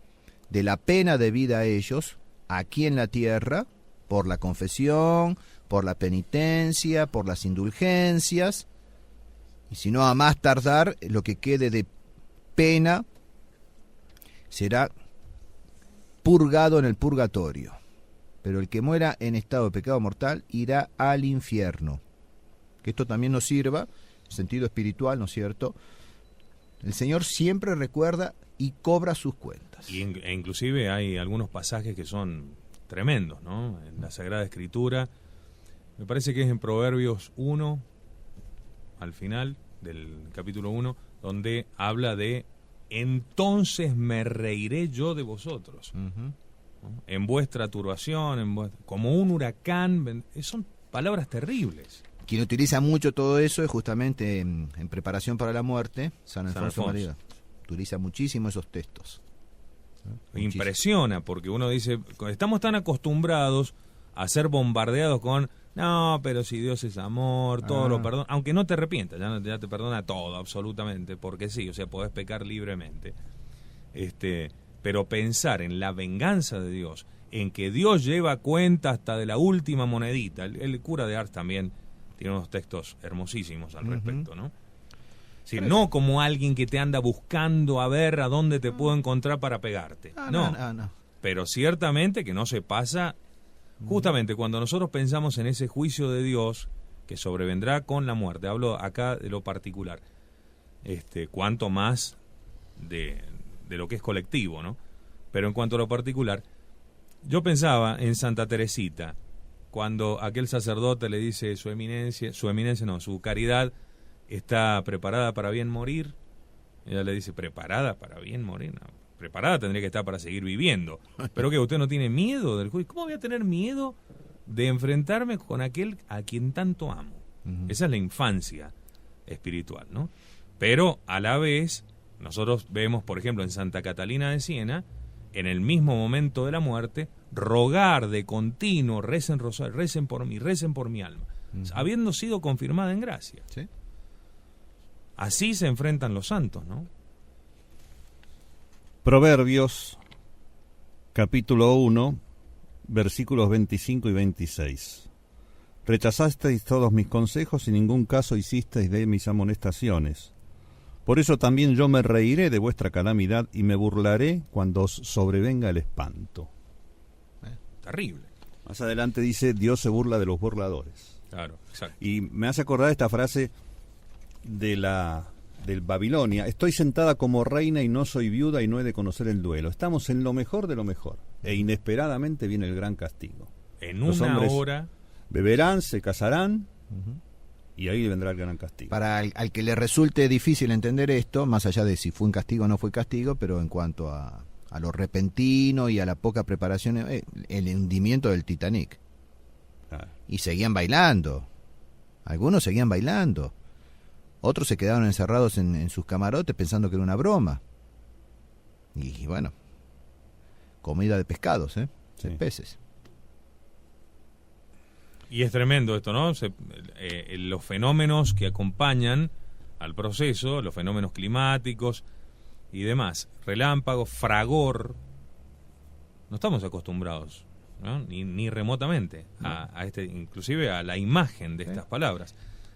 de la pena debida a ellos aquí en la tierra, por la confesión, por la penitencia, por las indulgencias, y si no, a más tardar, lo que quede de pena será purgado en el purgatorio. Pero el que muera en estado de pecado mortal irá al infierno. Que esto también nos sirva en sentido espiritual, ¿no es cierto? El Señor siempre recuerda y cobra sus cuentas. E inclusive hay algunos pasajes que son tremendos, ¿no? En la Sagrada Escritura, me parece que es en Proverbios 1, al final del capítulo 1, donde habla de: entonces me reiré yo de vosotros. ¿No? En vuestra turbación, como un huracán. Son palabras terribles. Quien utiliza mucho todo eso es justamente en preparación para la muerte, San Alfonso María. Utiliza muchísimo esos textos. Impresiona, porque uno dice, estamos tan acostumbrados a ser bombardeados con: no, pero si Dios es amor, todo lo perdona, aunque no te arrepientas, ya te perdona todo, absolutamente, porque sí, o sea, podés pecar libremente. Pero pensar en la venganza de Dios, en que Dios lleva cuenta hasta de la última monedita. El cura de Ars también tiene unos textos hermosísimos al respecto, ¿no? Sí, no como alguien que te anda buscando a ver a dónde te puedo encontrar para pegarte. No. Pero ciertamente que no se pasa. Justamente cuando nosotros pensamos en ese juicio de Dios que sobrevendrá con la muerte, hablo acá de lo particular, cuanto más de lo que es colectivo, ¿no? Pero en cuanto a lo particular, yo pensaba en Santa Teresita, cuando aquel sacerdote le dice: su caridad está preparada para bien morir. Ella le dice: ¿preparada para bien morir? No, preparada tendría que estar para seguir viviendo. Pero que usted no tiene miedo del juicio. ¿Cómo voy a tener miedo de enfrentarme con aquel a quien tanto amo? Esa es la infancia espiritual, ¿no? Pero a la vez, nosotros vemos, por ejemplo, en Santa Catalina de Siena, en el mismo momento de la muerte, rogar de continuo: recen rosario, recen por mi alma, habiendo sido confirmada en gracia. ¿Sí? Así se enfrentan los santos, ¿no? Proverbios, capítulo 1, versículos 25 y 26. Rechazasteis todos mis consejos y en ningún caso hicisteis de mis amonestaciones. Por eso también yo me reiré de vuestra calamidad y me burlaré cuando os sobrevenga el espanto. Terrible. Más adelante dice: Dios se burla de los burladores. Claro, exacto. Y me hace acordar esta frase de la del Babilonia. Estoy sentada como reina y no soy viuda y no he de conocer el duelo. Estamos en lo mejor de lo mejor. E inesperadamente viene el gran castigo. En Los una hombres hora. beberán, se casarán, y ahí vendrá el gran castigo. Para al que le resulte difícil entender esto, más allá de si fue un castigo o no fue castigo, pero en cuanto a lo repentino y a la poca preparación, el hundimiento del Titanic. Claro. Y seguían bailando. Algunos seguían bailando. Otros se quedaron encerrados en sus camarotes pensando que era una broma. Y bueno, comida de pescados, de peces. Y es tremendo esto, ¿no? Los fenómenos que acompañan al proceso, los fenómenos climáticos y demás, relámpagos, fragor, no estamos acostumbrados, ¿no? Ni remotamente a inclusive a la imagen de estas palabras.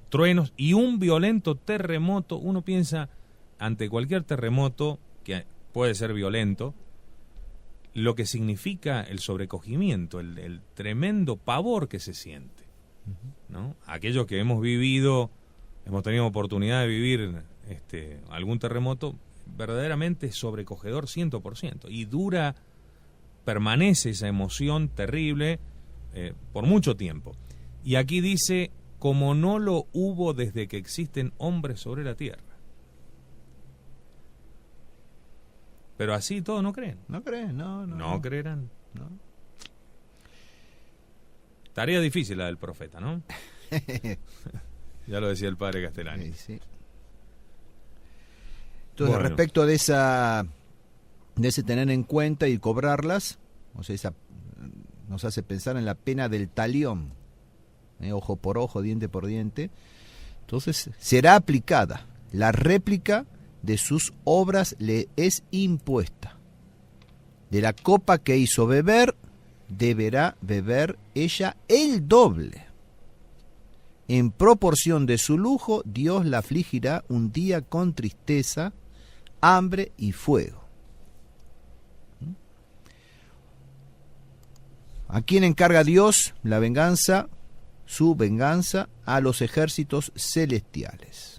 Truenos y un violento terremoto. Uno piensa, ante cualquier terremoto, que puede ser violento, lo que significa el sobrecogimiento, el tremendo pavor que se siente, ¿no? Aquellos que hemos tenido oportunidad de vivir algún terremoto, verdaderamente sobrecogedor 100%, y permanece esa emoción terrible por mucho tiempo. Y aquí dice, como no lo hubo desde que existen hombres sobre la tierra. Pero así todos no creen. No creen, no. No creerán. No. Tarea difícil la del profeta, ¿no? Ya lo decía el padre Castellani. Sí. Entonces, Bueno. respecto de ese tener en cuenta y cobrarlas, o sea, nos hace pensar en la pena del talión, ojo por ojo, diente por diente. Entonces, será aplicada la réplica de sus obras le es impuesta. De la copa que hizo beber, deberá beber ella el doble. En proporción de su lujo, Dios la afligirá un día con tristeza, hambre y fuego. ¿A quién encarga Dios la venganza? Su venganza a los ejércitos celestiales.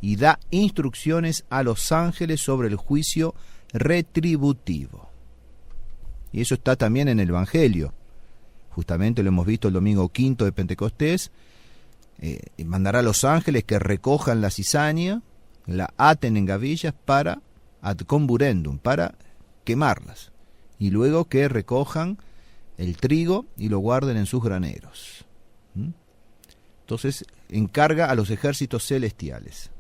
Y da instrucciones a los ángeles sobre el juicio retributivo. Y eso está también en el Evangelio. Justamente lo hemos visto el domingo quinto de Pentecostés. Mandará a los ángeles que recojan la cizaña, la aten en gavillas para ad comburendum, para quemarlas. Y luego que recojan el trigo y lo guarden en sus graneros. Entonces encarga a los ejércitos celestiales.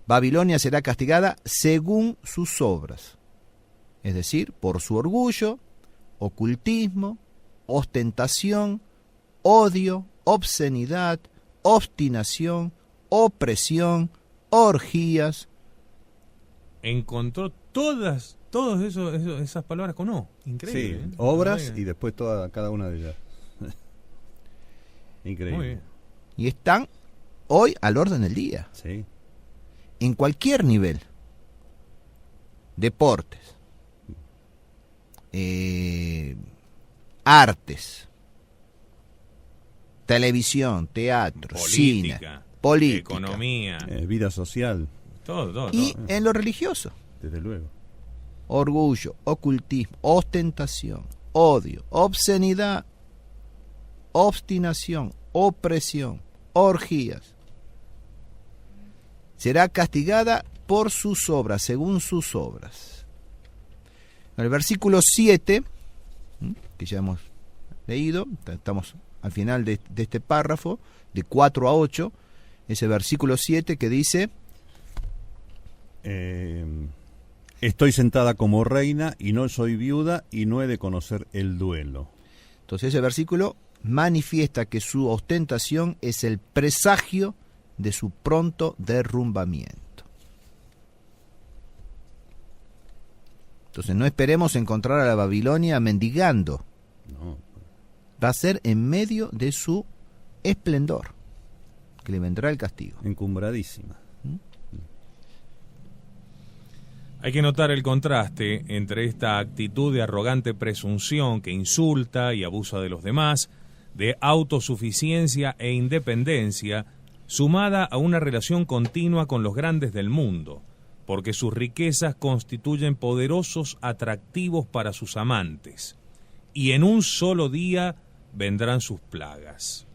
Babilonia será castigada según sus obras, es decir, por su orgullo, ocultismo, ostentación, odio, obscenidad, obstinación, opresión, orgías. Encontró todas esas palabras con O. Increíble. Sí, obras y después cada una de ellas. Increíble. Muy bien. Y están hoy al orden del día. Sí. En cualquier nivel. Deportes. Artes. Televisión, teatro, cine, política, economía, Vida social, todo. Y en lo religioso. desde luego. Orgullo, ocultismo, ostentación, odio, obscenidad, obstinación, opresión, orgías. Será castigada por sus obras, según sus obras. En el versículo 7, que ya hemos leído, estamos al final de este párrafo, de 4 a 8, ese versículo 7 que dice... Estoy sentada como reina y no soy viuda y no he de conocer el duelo. Entonces ese versículo manifiesta que su ostentación es el presagio de su pronto derrumbamiento. Entonces no esperemos encontrar a la Babilonia mendigando. No. Va a ser en medio de su esplendor que le vendrá el castigo. Encumbradísima. Hay que notar el contraste entre esta actitud de arrogante presunción que insulta y abusa de los demás, de autosuficiencia e independencia, sumada a una relación continua con los grandes del mundo, porque sus riquezas constituyen poderosos atractivos para sus amantes, y en un solo día vendrán sus plagas.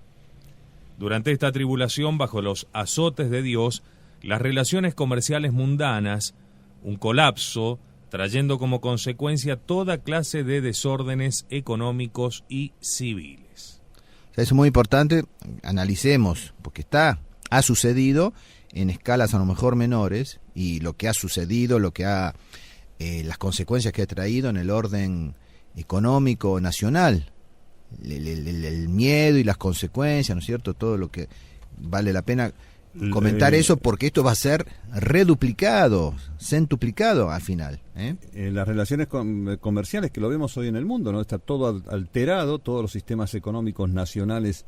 Durante esta tribulación, bajo los azotes de Dios, las relaciones comerciales mundanas, un colapso, trayendo como consecuencia toda clase de desórdenes económicos y civiles. O sea, eso es muy importante, analicemos, porque ha sucedido en escalas a lo mejor menores, y lo que ha sucedido, las consecuencias que ha traído en el orden económico nacional, el miedo y las consecuencias, ¿no es cierto? Todo lo que vale la pena comentar eso, porque esto va a ser reduplicado, centuplicado al final. Las relaciones comerciales que lo vemos hoy en el mundo, ¿no? Está todo alterado, todos los sistemas económicos nacionales,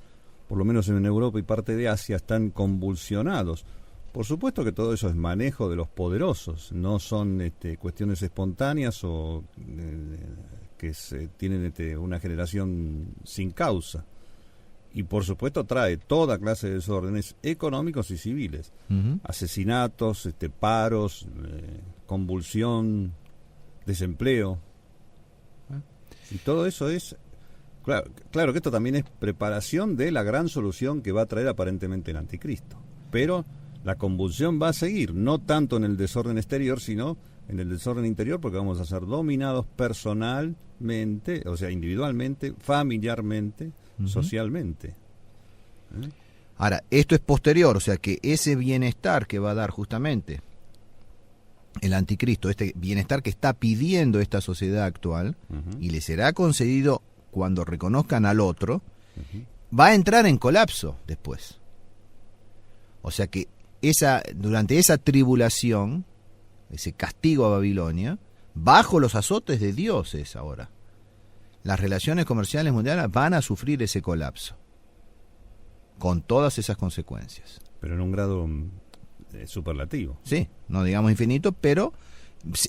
por lo menos en Europa y parte de Asia, están convulsionados. Por supuesto que todo eso es manejo de los poderosos, no son cuestiones espontáneas o que tienen una generación sin causa. Y por supuesto trae toda clase de desórdenes económicos y civiles, asesinatos, paros, convulsión, desempleo. Y todo eso es, claro que esto también es preparación de la gran solución que va a traer aparentemente el anticristo. Pero la convulsión va a seguir, no tanto en el desorden exterior, sino en el desorden interior, porque vamos a ser dominados personalmente, o sea, individualmente, familiarmente, socialmente. Ahora, esto es posterior, o sea que ese bienestar que va a dar justamente el anticristo, este bienestar que está pidiendo esta sociedad actual, y le será concedido cuando reconozcan al otro, va a entrar en colapso después. O sea que durante esa tribulación, ese castigo a Babilonia, bajo los azotes de Dios es ahora. Las relaciones comerciales mundiales van a sufrir ese colapso, con todas esas consecuencias. Pero en un grado superlativo. Sí, no digamos infinito, pero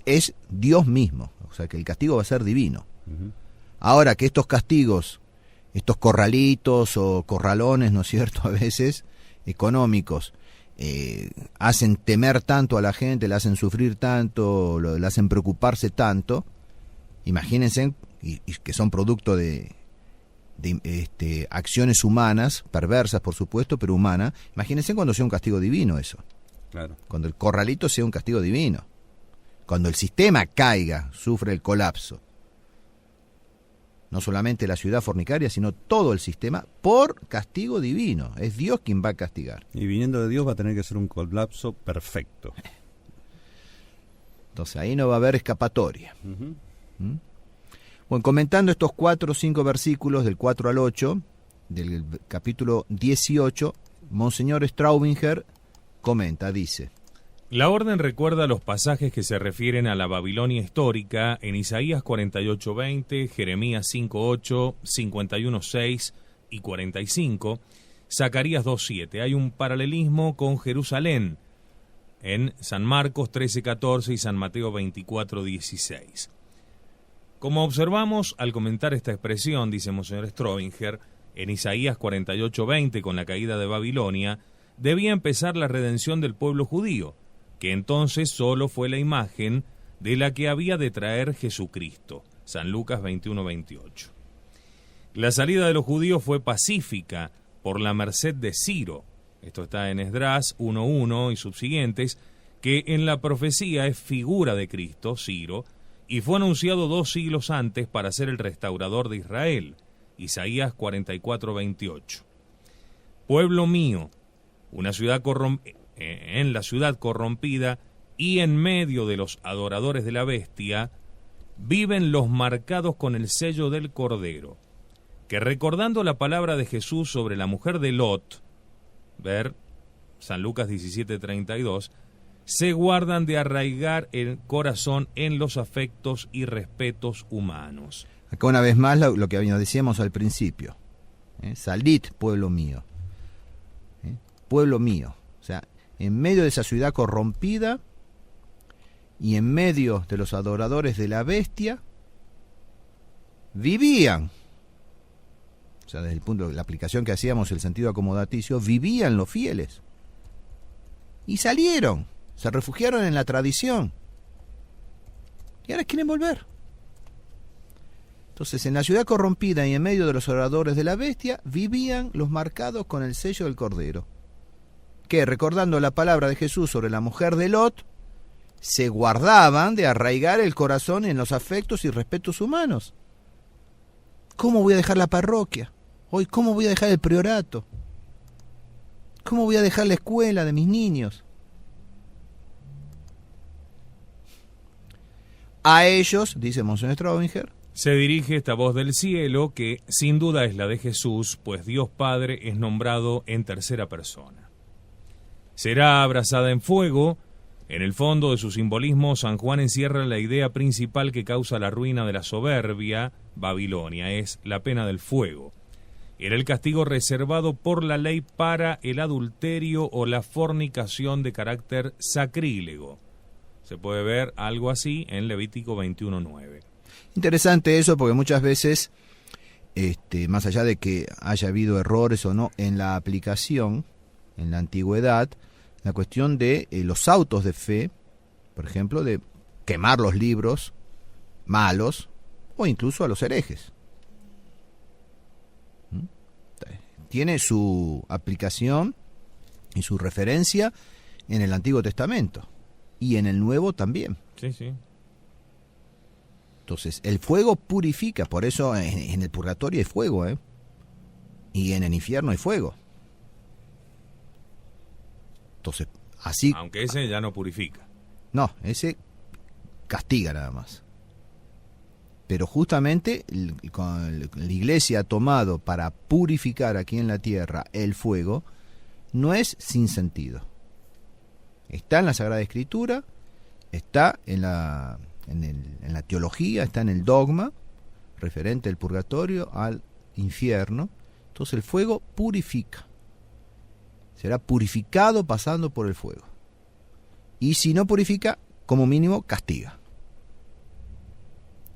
es Dios mismo. O sea que el castigo va a ser divino. Ahora que estos castigos, estos corralitos o corralones, ¿no es cierto?, a veces económicos, hacen temer tanto a la gente, le hacen sufrir tanto, le hacen preocuparse tanto. Imagínense, y que son producto de acciones humanas, perversas por supuesto, pero humanas. Imagínense cuando sea un castigo divino eso. Claro. Cuando el corralito sea un castigo divino. Cuando el sistema caiga, sufre el colapso. No solamente la ciudad fornicaria, sino todo el sistema por castigo divino. Es Dios quien va a castigar. Y viniendo de Dios va a tener que ser un colapso perfecto. Entonces ahí no va a haber escapatoria. Bueno, comentando estos 4 o 5 versículos del 4 al 8 del capítulo 18, Monseñor Straubinger comenta, dice: la orden recuerda los pasajes que se refieren a la Babilonia histórica en Isaías 48:20, Jeremías 5:8, 51:6 y 45, Zacarías 2:7. Hay un paralelismo con Jerusalén en San Marcos 13:14 y San Mateo 24:16. Como observamos al comentar esta expresión, dice Monseñor Straubinger, en Isaías 48:20, con la caída de Babilonia, debía empezar la redención del pueblo judío, que entonces solo fue la imagen de la que había de traer Jesucristo. San Lucas 21:28. La salida de los judíos fue pacífica por la merced de Ciro. Esto está en Esdras 1:1 y subsiguientes, que en la profecía es figura de Cristo, Ciro, y fue anunciado 2 siglos antes para ser el restaurador de Israel. Isaías 44:28. Pueblo mío, en la ciudad corrompida y en medio de los adoradores de la bestia, viven los marcados con el sello del Cordero, que recordando la palabra de Jesús sobre la mujer de Lot, ver San Lucas 17:32, se guardan de arraigar el corazón en los afectos y respetos humanos. Acá una vez más lo que decíamos al principio. Salid, pueblo mío. Pueblo mío. O sea, en medio de esa ciudad corrompida y en medio de los adoradores de la bestia, vivían. O sea, desde el punto de la aplicación que hacíamos, el sentido acomodaticio, vivían los fieles. Y salieron, se refugiaron en la tradición. Y ahora quieren volver. Entonces, en la ciudad corrompida y en medio de los oradores de la bestia, vivían los marcados con el sello del Cordero, que, recordando la palabra de Jesús sobre la mujer de Lot, se guardaban de arraigar el corazón en los afectos y respetos humanos. ¿Cómo voy a dejar la parroquia? Hoy, ¿cómo voy a dejar el priorato? ¿Cómo voy a dejar la escuela de mis niños? A ellos, dice Monseñor Straubinger, se dirige esta voz del cielo que sin duda es la de Jesús, pues Dios Padre es nombrado en tercera persona. Será abrazada en fuego. En el fondo de su simbolismo, San Juan encierra la idea principal que causa la ruina de la soberbia Babilonia, es la pena del fuego. Era el castigo reservado por la ley para el adulterio o la fornicación de carácter sacrílego. Se puede ver algo así en Levítico 21:9. Interesante eso, porque muchas veces, más allá de que haya habido errores o no en la aplicación, en la antigüedad, la cuestión de los autos de fe, por ejemplo, de quemar los libros malos o incluso a los herejes. Tiene su aplicación y su referencia en el Antiguo Testamento y en el Nuevo también. Sí, sí. Entonces, el fuego purifica, por eso en el purgatorio hay fuego, y en el infierno hay fuego. Entonces, así... Aunque ese ya no purifica. No, ese castiga nada más. Pero justamente la Iglesia ha tomado para purificar aquí en la tierra el fuego, no es sin sentido. Está en la Sagrada Escritura, está en la teología, está en el dogma referente al purgatorio, al infierno. Entonces el fuego purifica. Será purificado pasando por el fuego. Y si no purifica, como mínimo castiga.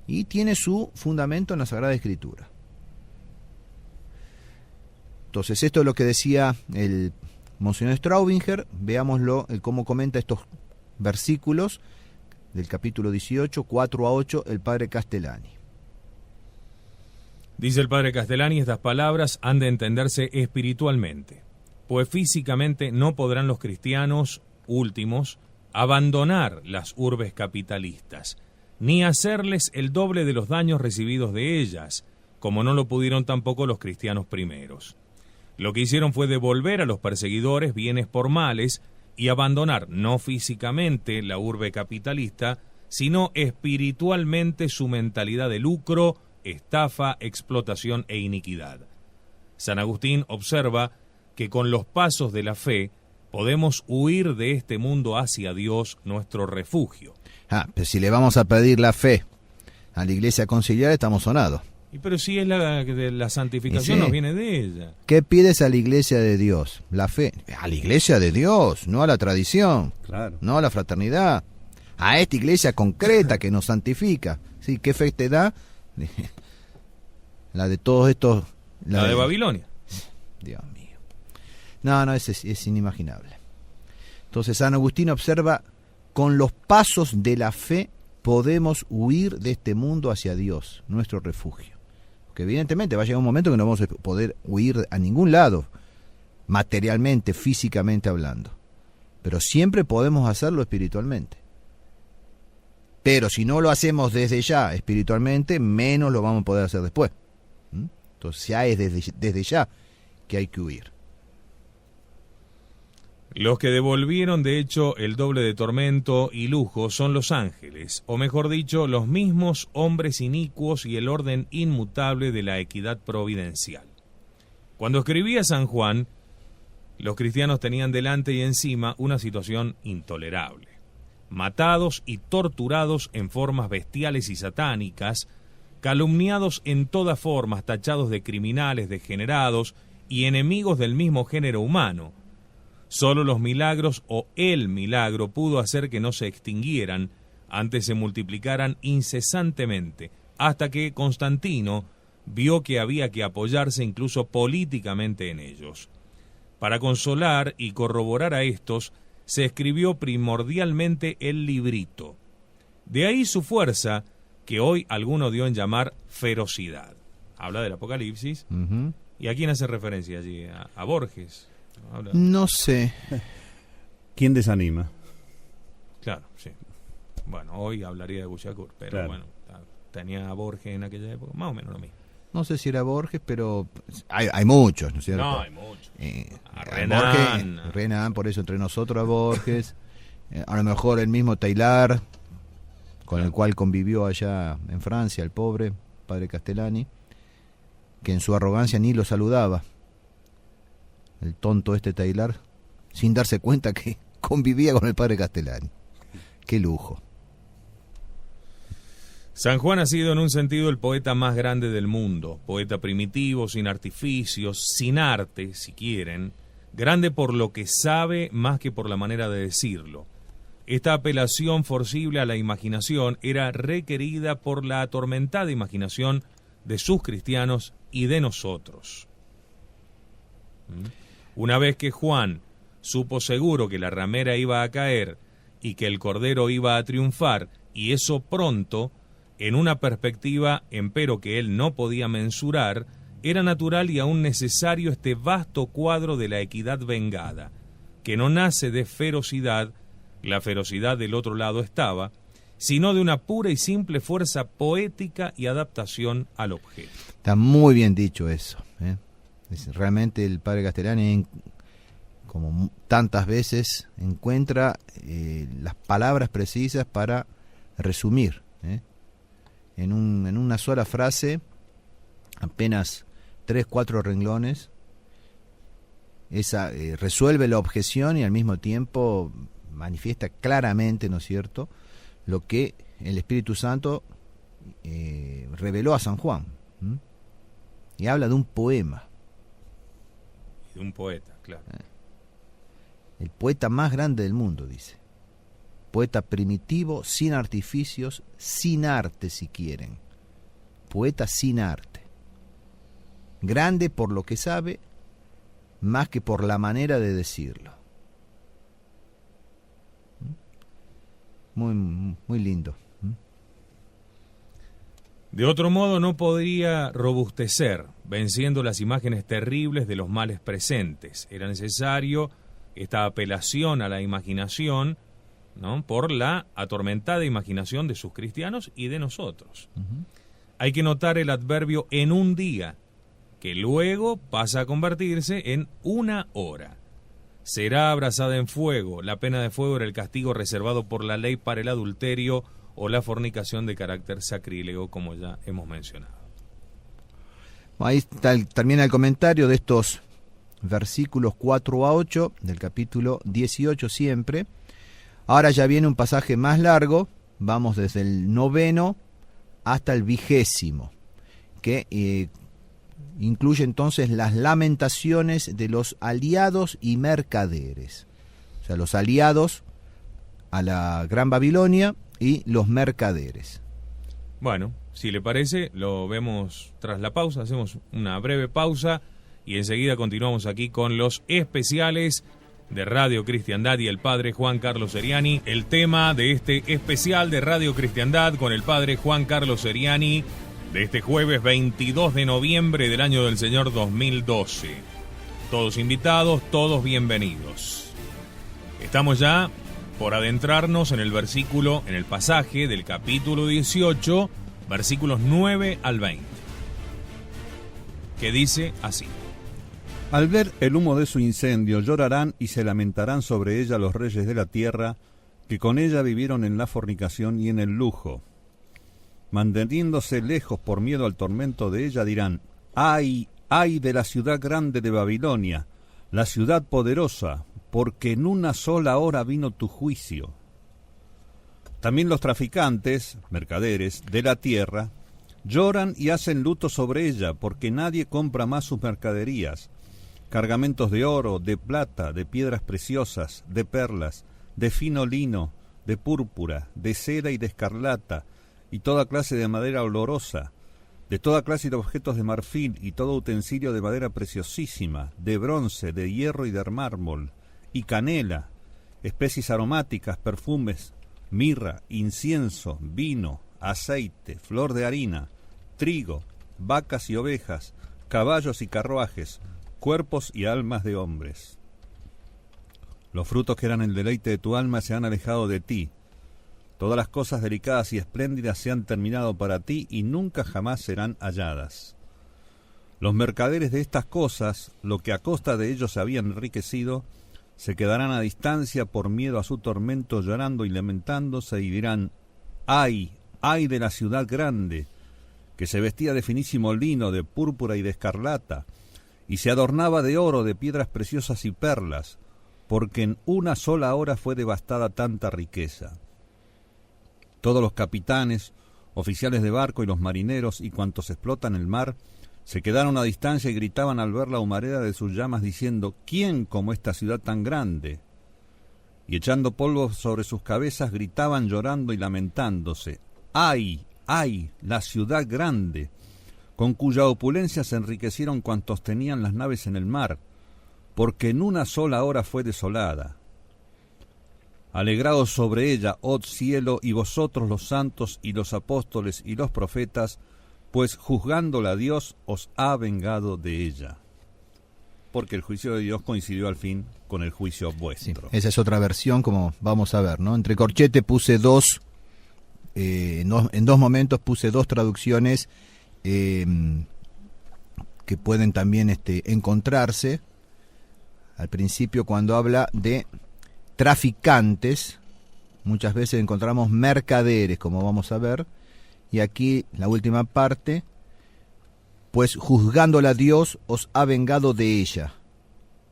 Y tiene su fundamento en la Sagrada Escritura. Entonces esto es lo que decía el Monseñor Straubinger. Veámoslo, cómo comenta estos versículos del capítulo 18, 4 a 8, el padre Castellani. Dice el padre Castellani, estas palabras han de entenderse espiritualmente, pues físicamente no podrán los cristianos últimos abandonar las urbes capitalistas, ni hacerles el doble de los daños recibidos de ellas, como no lo pudieron tampoco los cristianos primeros. Lo que hicieron fue devolver a los perseguidores bienes por males y abandonar no físicamente la urbe capitalista, sino espiritualmente su mentalidad de lucro, estafa, explotación e iniquidad. San Agustín observa que con los pasos de la fe podemos huir de este mundo hacia Dios, nuestro refugio. Pero si le vamos a pedir la fe a la Iglesia Conciliar, estamos sonados. Pero si es la santificación, sí, nos viene de ella. ¿Qué pides a la Iglesia de Dios? La fe. A la Iglesia de Dios, no a la tradición, claro, no a la fraternidad. A esta Iglesia concreta que nos santifica. ¿Sí? ¿Qué fe te da? La de todos estos... La de Babilonia. Dios mío. No, es inimaginable. Entonces San Agustín observa, con los pasos de la fe podemos huir de este mundo hacia Dios, nuestro refugio. Porque evidentemente va a llegar un momento que no vamos a poder huir a ningún lado, materialmente, físicamente hablando. Pero siempre podemos hacerlo espiritualmente. Pero si no lo hacemos desde ya espiritualmente, menos lo vamos a poder hacer después. Entonces ya es desde ya que hay que huir. Los que devolvieron de hecho el doble de tormento y lujo son los ángeles, o mejor dicho, los mismos hombres inicuos y el orden inmutable de la equidad providencial. Cuando escribía San Juan, los cristianos tenían delante y encima una situación intolerable. Matados y torturados en formas bestiales y satánicas, calumniados en todas formas, tachados de criminales, degenerados y enemigos del mismo género humano. Solo los milagros o el milagro pudo hacer que no se extinguieran, antes se multiplicaran incesantemente, hasta que Constantino vio que había que apoyarse incluso políticamente en ellos. Para consolar y corroborar a estos, se escribió primordialmente el librito. De ahí su fuerza, que hoy alguno dio en llamar ferocidad. Habla del Apocalipsis. Ujú. ¿Y a quién hace referencia allí? ¿A Borges? Habla... No sé. ¿Quién desanima? Claro, sí. Bueno, hoy hablaría de Boucicaut, pero Claro. bueno, tenía a Borges en aquella época, más o menos lo mismo. No sé si era Borges, pero hay muchos, ¿no es cierto? No, hay muchos. A A Renan. Borges, Renan, por eso entre nosotros a Borges. A lo mejor el mismo Taylor, con el cual convivió allá en Francia, el pobre padre Castellani, que en su arrogancia ni lo saludaba. El tonto este Taylor, sin darse cuenta que convivía con el padre Castellani. Qué lujo. San Juan ha sido en un sentido el poeta más grande del mundo, poeta primitivo, sin artificios, sin arte, si quieren, grande por lo que sabe más que por la manera de decirlo. Esta apelación forcible a la imaginación era requerida por la atormentada imaginación de sus cristianos y de nosotros. Una vez que Juan supo seguro que la ramera iba a caer y que el cordero iba a triunfar, y eso pronto, en una perspectiva empero que él no podía mensurar, era natural y aún necesario este vasto cuadro de la equidad vengada, que no nace de ferocidad, la ferocidad del otro lado estaba, sino de una pura y simple fuerza poética y adaptación al objeto. Está muy bien dicho eso, ¿eh? Realmente el padre Castellani, como tantas veces, encuentra las palabras precisas para resumir, ¿eh? En una sola frase, apenas 3-4 renglones, esa resuelve la objeción y al mismo tiempo manifiesta claramente, ¿no es cierto?, lo que el Espíritu Santo reveló a San Juan. Y habla de un poema. De un poeta, claro. El poeta más grande del mundo, dice. Poeta primitivo, sin artificios, sin arte, si quieren. Poeta sin arte. Grande por lo que sabe, más que por la manera de decirlo. Muy, muy lindo. De otro modo no podría robustecer, venciendo las imágenes terribles de los males presentes. Era necesario esta apelación a la imaginación, ¿no?, por la atormentada imaginación de sus cristianos y de nosotros. Hay que notar el adverbio en un día, que luego pasa a convertirse en una hora. Será abrasada en fuego. La pena de fuego era el castigo reservado por la ley para el adulterio o la fornicación de carácter sacrílego, como ya hemos mencionado. Ahí termina el comentario de estos versículos 4-8 del capítulo 18 siempre. Ahora ya viene un pasaje más largo, vamos desde el 9 hasta el 20, que incluye entonces las lamentaciones de los aliados y mercaderes. O sea, los aliados a la Gran Babilonia y los mercaderes. Bueno, si le parece, lo vemos tras la pausa, hacemos una breve pausa y enseguida continuamos aquí con los especiales de Radio Cristiandad y el padre Juan Carlos Seriani. El tema de este especial de Radio Cristiandad con el padre Juan Carlos Seriani de este jueves 22 de noviembre del año del Señor 2012. Todos invitados, todos bienvenidos. Estamos ya por adentrarnos en el pasaje del capítulo 18, versículos 9 al 20, que dice así: Al ver el humo de su incendio, llorarán y se lamentarán sobre ella los reyes de la tierra, que con ella vivieron en la fornicación y en el lujo. Manteniéndose lejos por miedo al tormento de ella, dirán: ¡ay, ay de la ciudad grande de Babilonia, la ciudad poderosa, porque en una sola hora vino tu juicio! También los traficantes, mercaderes, de la tierra, lloran y hacen luto sobre ella, porque nadie compra más sus mercaderías, cargamentos de oro, de plata, de piedras preciosas, de perlas, de fino lino, de púrpura, de seda y de escarlata, y toda clase de madera olorosa, de toda clase de objetos de marfil y todo utensilio de madera preciosísima, de bronce, de hierro y de mármol, y canela, especies aromáticas, perfumes, mirra, incienso, vino, aceite, flor de harina, trigo, vacas y ovejas, caballos y carruajes, cuerpos y almas de hombres. Los frutos que eran el deleite de tu alma se han alejado de ti. Todas las cosas delicadas y espléndidas se han terminado para ti y nunca jamás serán halladas. Los mercaderes de estas cosas, lo que a costa de ellos se habían enriquecido, se quedarán a distancia por miedo a su tormento, llorando y lamentándose, y dirán: ¡ay, ay de la ciudad grande, que se vestía de finísimo lino, de púrpura y de escarlata, y se adornaba de oro, de piedras preciosas y perlas, porque en una sola hora fue devastada tanta riqueza! Todos los capitanes, oficiales de barco y los marineros y cuantos explotan el mar, se quedaron a distancia y gritaban al ver la humareda de sus llamas, diciendo: ¿quién como esta ciudad tan grande? Y echando polvo sobre sus cabezas gritaban llorando y lamentándose: ¡ay, ay, la ciudad grande, con cuya opulencia se enriquecieron cuantos tenían las naves en el mar, porque en una sola hora fue desolada! Alegraos sobre ella, oh cielo, y vosotros los santos y los apóstoles y los profetas, pues juzgándola Dios os ha vengado de ella. Porque el juicio de Dios coincidió al fin con el juicio vuestro. Sí, esa es otra versión, como vamos a ver, ¿no? Entre corchete puse dos, en dos momentos puse dos traducciones que pueden también encontrarse. Al principio, cuando habla de traficantes, muchas veces encontramos mercaderes, como vamos a ver, y aquí la última parte, pues juzgándola Dios os ha vengado de ella.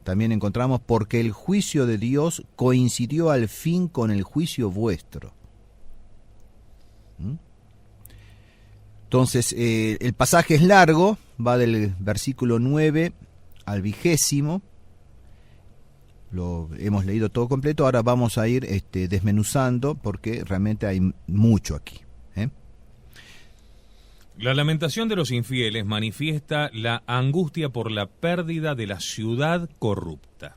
También encontramos porque el juicio de Dios coincidió al fin con el juicio vuestro. Entonces, el pasaje es largo, va del versículo 9 al 20. Lo hemos leído todo completo, ahora vamos a ir desmenuzando porque realmente hay mucho aquí. La lamentación de los infieles manifiesta la angustia por la pérdida de la ciudad corrupta.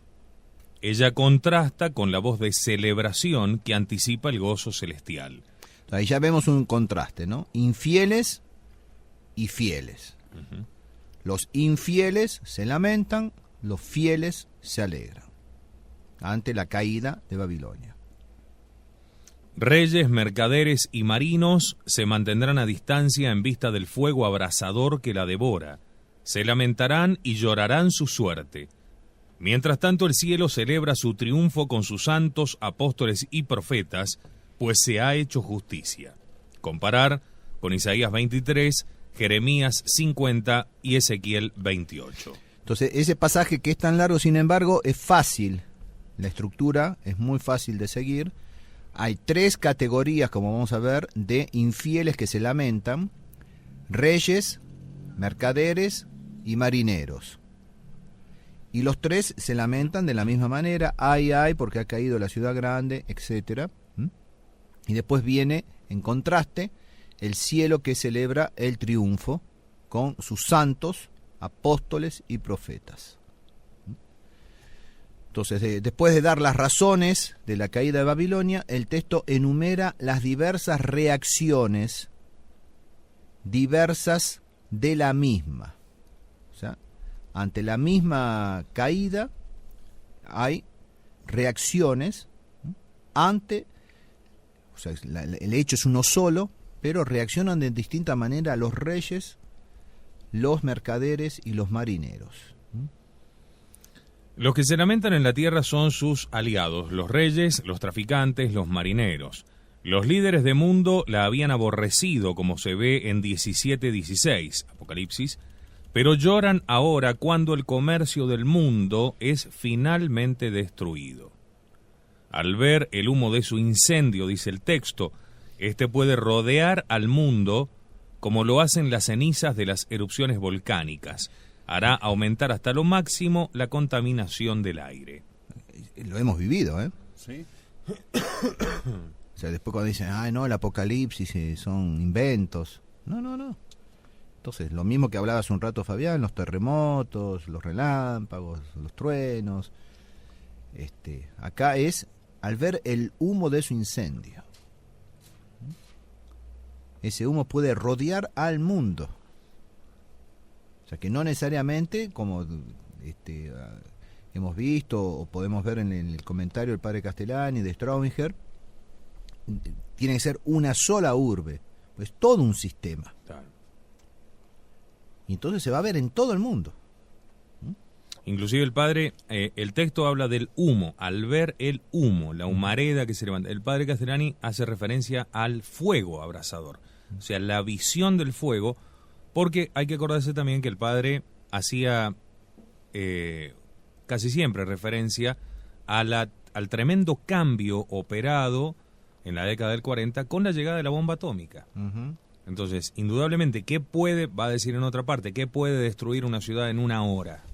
Ella contrasta con la voz de celebración que anticipa el gozo celestial. Ahí ya vemos un contraste, ¿no? Infieles y fieles. Uh-huh. Los infieles se lamentan, los fieles se alegran ante la caída de Babilonia. Reyes, mercaderes y marinos se mantendrán a distancia en vista del fuego abrasador que la devora. Se lamentarán y llorarán su suerte. Mientras tanto, el cielo celebra su triunfo con sus santos, apóstoles y profetas, pues se ha hecho justicia. Comparar con Isaías 23, Jeremías 50 y Ezequiel 28. Entonces, ese pasaje que es tan largo, sin embargo, es fácil. La estructura es muy fácil de seguir. Hay tres categorías, como vamos a ver, de infieles que se lamentan: reyes, mercaderes y marineros. Y los tres se lamentan de la misma manera: ay, ay, porque ha caído la ciudad grande, etc. Y después viene, en contraste, el cielo que celebra el triunfo con sus santos, apóstoles y profetas. Entonces, después de dar las razones de la caída de Babilonia, el texto enumera las diversas reacciones diversas de la misma. O sea, ante la misma caída hay reacciones ante, o sea, el hecho es uno solo, pero reaccionan de distinta manera los reyes, los mercaderes y los marineros. Los que se lamentan en la tierra son sus aliados, los reyes, los traficantes, los marineros. Los líderes de mundo la habían aborrecido, como se ve en 17:16, Apocalipsis, pero lloran ahora cuando el comercio del mundo es finalmente destruido. Al ver el humo de su incendio, dice el texto, este puede rodear al mundo como lo hacen las cenizas de las erupciones volcánicas. Hará aumentar hasta lo máximo la contaminación del aire. Lo hemos vivido, ¿eh? Sí. O sea, después cuando dicen, ay, no, el apocalipsis son inventos. No. Entonces, lo mismo que hablaba hace un rato Fabián, los terremotos, los relámpagos, los truenos. Acá al ver el humo de su incendio. Ese humo puede rodear al mundo. O sea que no necesariamente, como hemos visto o podemos ver en el comentario del padre Castellani de Straubinger, tiene que ser una sola urbe, pues todo un sistema. Claro. Y entonces se va a ver en todo el mundo. Inclusive el padre, el texto habla del humo, al ver el humo, la humareda que se levanta. El padre Castellani hace referencia al fuego abrasador, o sea, la visión del fuego, porque hay que acordarse también que el padre hacía casi siempre referencia a al tremendo cambio operado en la década del 40 con la llegada de la bomba atómica. Entonces, indudablemente, ¿qué puede, va a decir en otra parte, qué puede destruir una ciudad en una hora?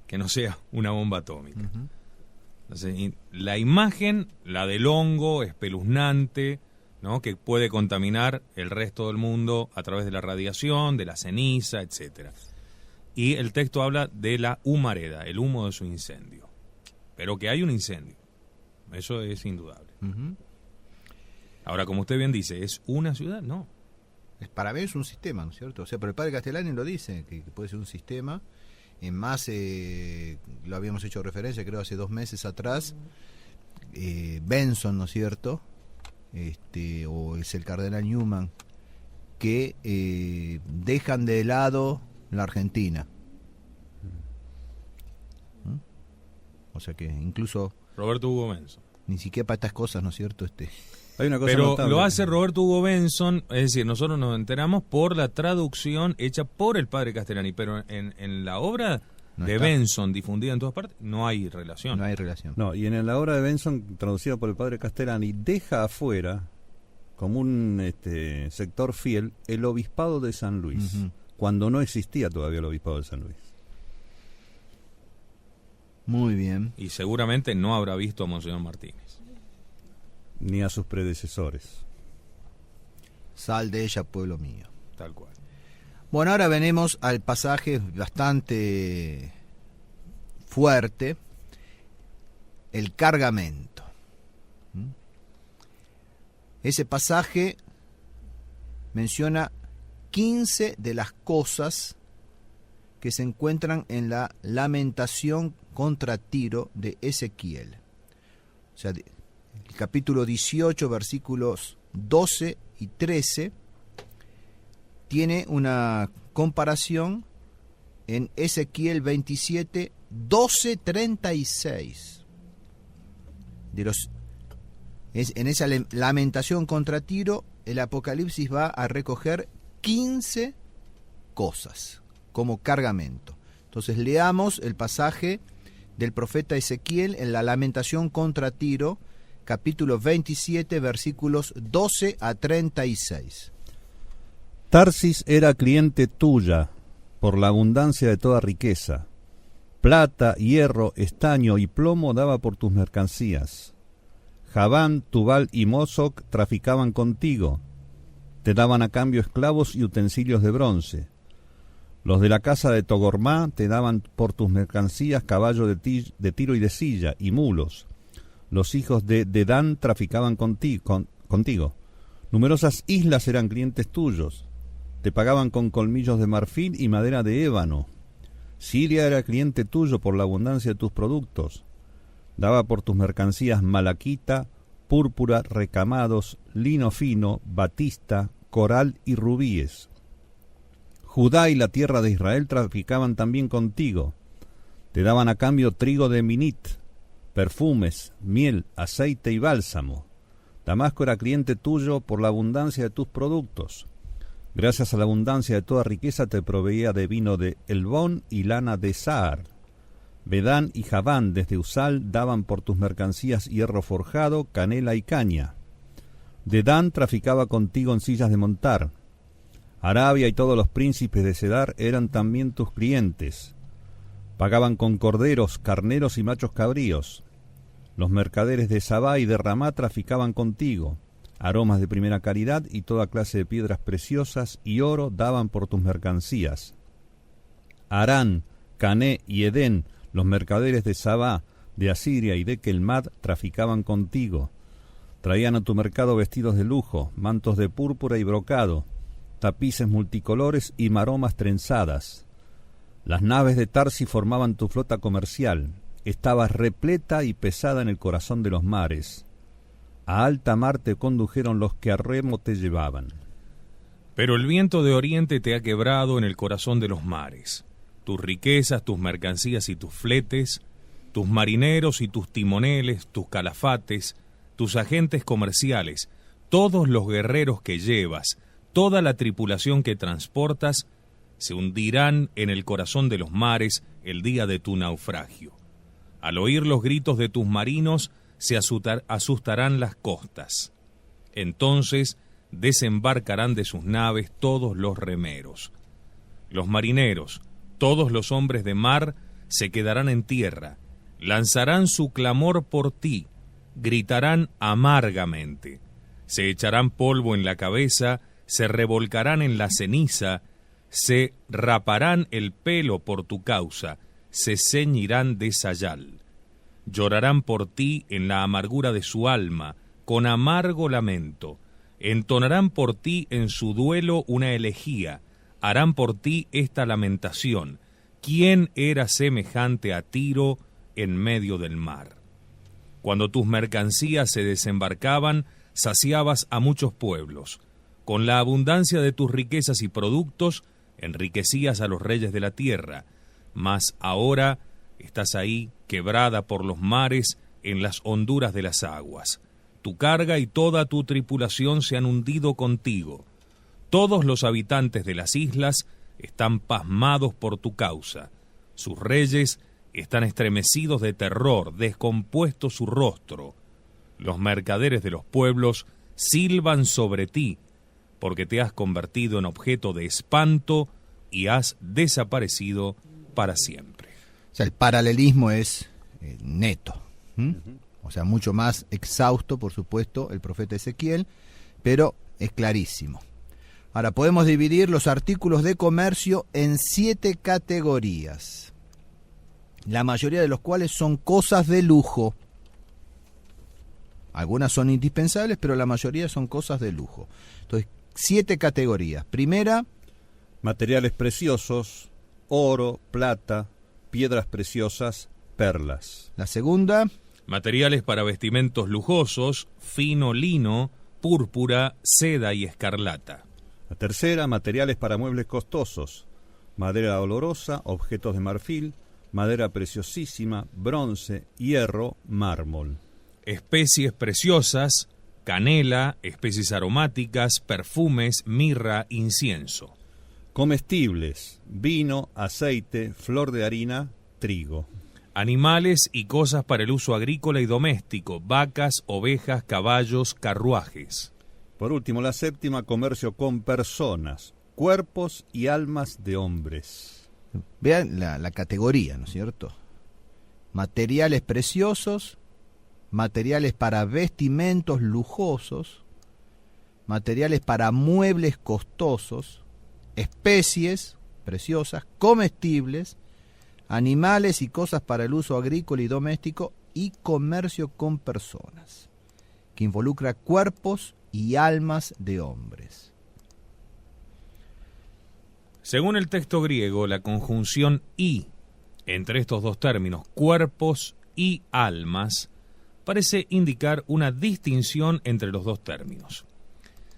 Que no sea una bomba atómica. Entonces, la imagen, la del hongo espeluznante, ¿no?, que puede contaminar el resto del mundo a través de la radiación, de la ceniza, etcétera. Y el texto habla de la humareda, el humo de su incendio. Pero que hay un incendio, eso es indudable. Ahora, como usted bien dice, ¿es una ciudad? No. Para mí es un sistema, ¿no es cierto? O sea, pero el padre Castellani lo dice, que puede ser un sistema. En más, lo habíamos hecho referencia, creo, hace 2 meses atrás, Benson, ¿no es cierto? O es el cardenal Newman, que dejan de lado la Argentina. O sea que incluso... Roberto Hugo Benson. Ni siquiera para estas cosas, ¿no es cierto? Hay una cosa Pero notable. lo hace Roberto Hugo Benson, es decir, nosotros nos enteramos por la traducción hecha por el padre Castellani, pero en la obra no de está. Benson, difundida en todas partes, no hay relación. No hay relación. No, y en la obra de Benson, traducida por el padre Castellani, deja afuera, como un sector fiel, el obispado de San Luis, cuando no existía todavía el obispado de San Luis. Muy bien. Y seguramente no habrá visto a Monseñor Martínez. Ni a sus predecesores. Sal de ella, pueblo mío. Tal cual. Bueno, ahora venimos al pasaje bastante fuerte, el cargamento. Ese pasaje menciona 15 de las cosas que se encuentran en la lamentación contra Tiro de Ezequiel. O sea, el capítulo 18, versículos 12 y 13, tiene una comparación en Ezequiel 27, 12, 36. En esa lamentación contra Tiro, el Apocalipsis va a recoger 15 cosas como cargamento. Entonces leamos el pasaje del profeta Ezequiel en la lamentación contra Tiro, capítulo 27, versículos 12 a 36. Tarsis era cliente tuya por la abundancia de toda riqueza. Plata, hierro, estaño y plomo daba por tus mercancías. Javán, Tubal y Mosoc traficaban contigo. Te daban a cambio esclavos y utensilios de bronce. Los de la casa de Togormá te daban por tus mercancías caballo de tiro y de silla y mulos. Los hijos de Dedán traficaban contigo. Numerosas islas eran clientes tuyos. Te pagaban con colmillos de marfil y madera de ébano. Siria era cliente tuyo por la abundancia de tus productos. Daba por tus mercancías malaquita, púrpura, recamados, lino fino, batista, coral y rubíes. Judá y la tierra de Israel traficaban también contigo. Te daban a cambio trigo de Minit, perfumes, miel, aceite y bálsamo. Damasco era cliente tuyo por la abundancia de tus productos. Gracias a la abundancia de toda riqueza te proveía de vino de Elbón y lana de Saar. Bedán y Javán desde Usal daban por tus mercancías hierro forjado, canela y caña. Dedán traficaba contigo en sillas de montar. Arabia y todos los príncipes de Cedar eran también tus clientes. Pagaban con corderos, carneros y machos cabríos. Los mercaderes de Sabá y de Ramá traficaban contigo. Aromas de primera calidad y toda clase de piedras preciosas y oro daban por tus mercancías. Harán, Cané y Edén, los mercaderes de Sabá, de Asiria y de Kelmad traficaban contigo. Traían a tu mercado vestidos de lujo, mantos de púrpura y brocado, tapices multicolores y maromas trenzadas. Las naves de Tarsi formaban tu flota comercial. Estabas repleta y pesada en el corazón de los mares. A alta mar te condujeron los que a remo te llevaban. Pero el viento de oriente te ha quebrado en el corazón de los mares. Tus riquezas, tus mercancías y tus fletes, tus marineros y tus timoneles, tus calafates, tus agentes comerciales, todos los guerreros que llevas, toda la tripulación que transportas, se hundirán en el corazón de los mares el día de tu naufragio. Al oír los gritos de tus marinos, se asustarán las costas. Entonces desembarcarán de sus naves todos los remeros. Los marineros, todos los hombres de mar, se quedarán en tierra, lanzarán su clamor por ti, gritarán amargamente, se echarán polvo en la cabeza, se revolcarán en la ceniza, se raparán el pelo por tu causa, se ceñirán de sayal. Llorarán por ti en la amargura de su alma, con amargo lamento. Entonarán por ti en su duelo una elegía, harán por ti esta lamentación. ¿Quién era semejante a Tiro en medio del mar? Cuando tus mercancías se desembarcaban, saciabas a muchos pueblos. Con la abundancia de tus riquezas y productos, enriquecías a los reyes de la tierra. Mas ahora estás ahí, quebrada por los mares, en las honduras de las aguas. Tu carga y toda tu tripulación se han hundido contigo. Todos los habitantes de las islas están pasmados por tu causa. Sus reyes están estremecidos de terror, descompuesto su rostro. Los mercaderes de los pueblos silban sobre ti, porque te has convertido en objeto de espanto y has desaparecido para siempre. O sea, el paralelismo es neto. O sea, mucho más exhausto, por supuesto, el profeta Ezequiel, pero es clarísimo. Ahora, podemos dividir los artículos de comercio en 7 categorías, la mayoría de los cuales son cosas de lujo. Algunas son indispensables, pero la mayoría son cosas de lujo. Entonces, 7 categorías. Primera, materiales preciosos, oro, plata, piedras preciosas, perlas. La segunda, materiales para vestimentos lujosos, fino lino, púrpura, seda y escarlata. La tercera, materiales para muebles costosos, madera olorosa, objetos de marfil, madera preciosísima, bronce, hierro, mármol. Especies preciosas, canela, especies aromáticas, perfumes, mirra, incienso. Comestibles, vino, aceite, flor de harina, trigo. Animales y cosas para el uso agrícola y doméstico, vacas, ovejas, caballos, carruajes. Por último, la séptima, comercio con personas, cuerpos y almas de hombres. vean la categoría, ¿no es cierto? Materiales preciosos, materiales para vestimentos lujosos, materiales para muebles costosos, especies preciosas, comestibles, animales y cosas para el uso agrícola y doméstico, y comercio con personas, que involucra cuerpos y almas de hombres. Según el texto griego, la conjunción y entre estos dos términos, cuerpos y almas, parece indicar una distinción entre los dos términos.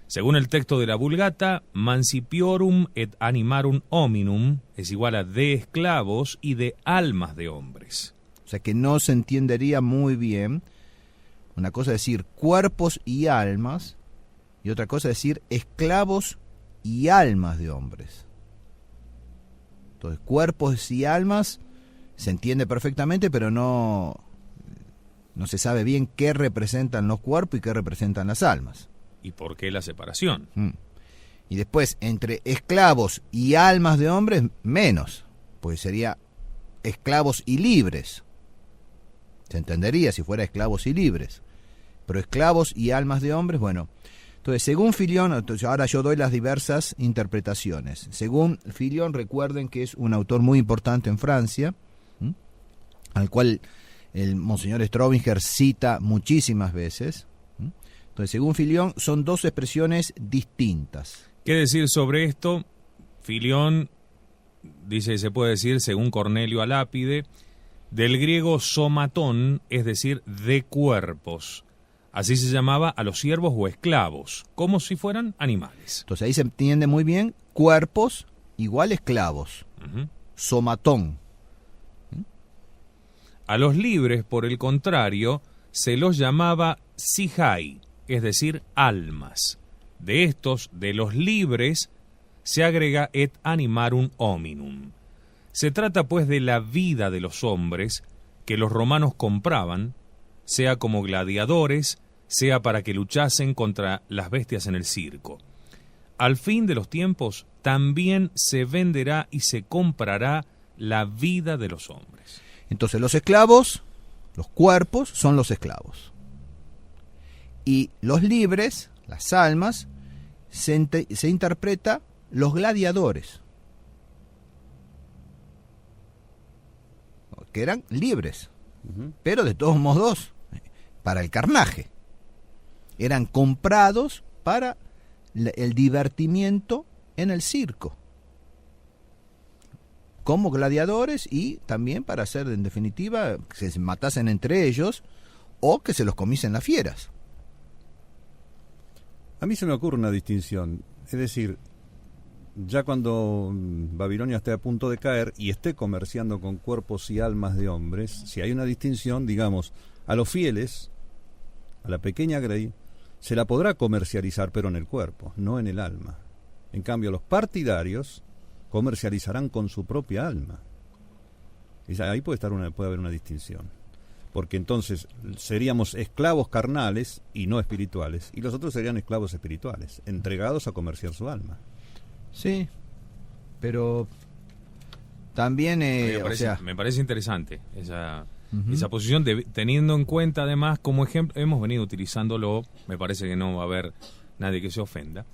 Según el texto de la Vulgata, mancipiorum et animarum hominum es igual a de esclavos y de almas de hombres. O sea que no se entendería muy bien. Una cosa es decir cuerpos y almas, y otra cosa es decir esclavos y almas de hombres. Entonces, cuerpos y almas se entiende perfectamente, pero no se sabe bien qué representan los cuerpos y qué representan las almas. ¿Y por qué la separación? Y después, entre esclavos y almas de hombres, menos, pues sería esclavos y libres. Se entendería si fuera esclavos y libres. Pero esclavos y almas de hombres, bueno. Entonces, según Filión, ahora yo doy las diversas interpretaciones. Según Filión, recuerden que es un autor muy importante en Francia, al cual el Monseñor Straubinger cita muchísimas veces. Entonces, según Filión, son dos expresiones distintas. ¿Qué decir sobre esto? Filión dice que se puede decir, según Cornelio Alápide, del griego somatón, es decir, de cuerpos. Así se llamaba a los siervos o esclavos, como si fueran animales. Entonces ahí se entiende muy bien, cuerpos igual esclavos. Somatón. A los libres, por el contrario, se los llamaba sijai, es decir, almas. De estos, de los libres, se agrega et animarum hominum. Se trata pues de la vida de los hombres que los romanos compraban, sea como gladiadores, sea para que luchasen contra las bestias en el circo. Al fin de los tiempos también se venderá y se comprará la vida de los hombres. Entonces los esclavos, los cuerpos, son los esclavos. Y los libres, las almas, se interpreta los gladiadores, que eran libres, pero de todos modos para el carnaje. Eran comprados para el divertimiento en el circo, como gladiadores, y también para hacer, en definitiva, que se matasen entre ellos o que se los comiesen las fieras. A mí se me ocurre una distinción, es decir, ya cuando Babilonia esté a punto de caer y esté comerciando con cuerpos y almas de hombres, si hay una distinción, digamos, a los fieles, a la pequeña Grey, se la podrá comercializar, pero en el cuerpo, no en el alma. En cambio, los partidarios comercializarán con su propia alma. Y ahí puede haber una distinción. Porque entonces seríamos esclavos carnales y no espirituales, y los otros serían esclavos espirituales, entregados a comerciar su alma. Sí, pero también... me parece interesante esa posición, teniendo en cuenta además como ejemplo, hemos venido utilizándolo, me parece que no va a haber nadie que se ofenda,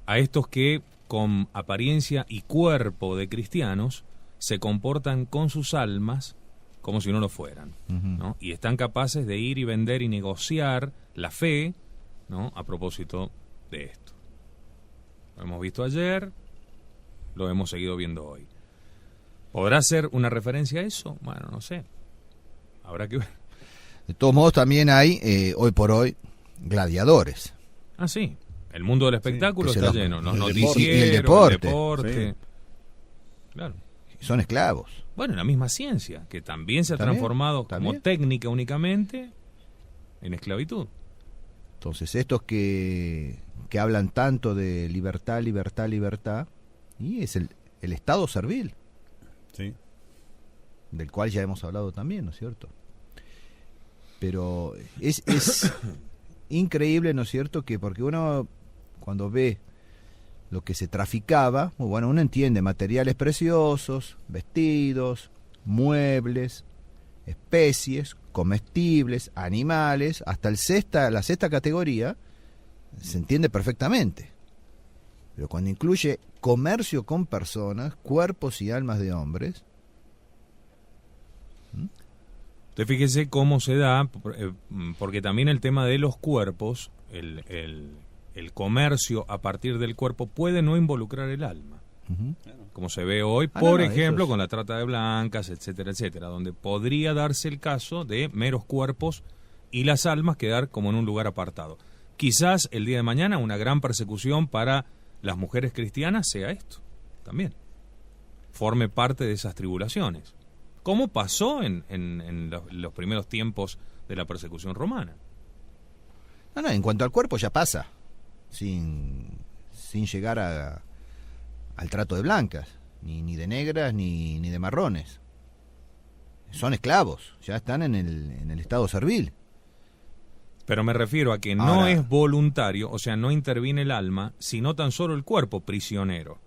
a estos que con apariencia y cuerpo de cristianos se comportan con sus almas como si no lo fueran, ¿no? Y están capaces de ir y vender y negociar la fe, ¿no? A propósito de esto. Lo hemos visto ayer, lo hemos seguido viendo hoy. ¿Podrá ser una referencia a eso? Bueno, no sé. Habrá que ver. De todos modos, también hay, hoy por hoy, gladiadores. Ah, sí. El mundo del espectáculo está lleno. Los noticieros, y el deporte. Sí. Claro. Son esclavos. Bueno, la misma ciencia, que también se ha transformado como técnica únicamente en esclavitud. Entonces, estos que hablan tanto de libertad, libertad, libertad, y es el Estado servil. Sí. Del cual ya hemos hablado también, ¿no es cierto? Pero es increíble, ¿no es cierto?, que porque uno cuando ve lo que se traficaba, bueno, uno entiende materiales preciosos, vestidos, muebles, especies, comestibles, animales, hasta la sexta categoría, se entiende perfectamente. Pero cuando incluye comercio con personas, cuerpos y almas de hombres... Usted fíjese cómo se da, porque también el tema de los cuerpos, el comercio a partir del cuerpo puede no involucrar el alma. Como se ve hoy, por ejemplo, con la trata de blancas, etcétera, etcétera, donde podría darse el caso de meros cuerpos y las almas quedar como en un lugar apartado. Quizás el día de mañana una gran persecución para las mujeres cristianas sea esto, también. Forme parte de esas tribulaciones. Como pasó en los primeros tiempos de la persecución romana. No, en cuanto al cuerpo ya pasa, sin llegar al trato de blancas, ni de negras, ni de marrones. Son esclavos, ya están en el estado servil. Pero me refiero a que no es voluntario, o sea, no interviene el alma, sino tan solo el cuerpo prisionero.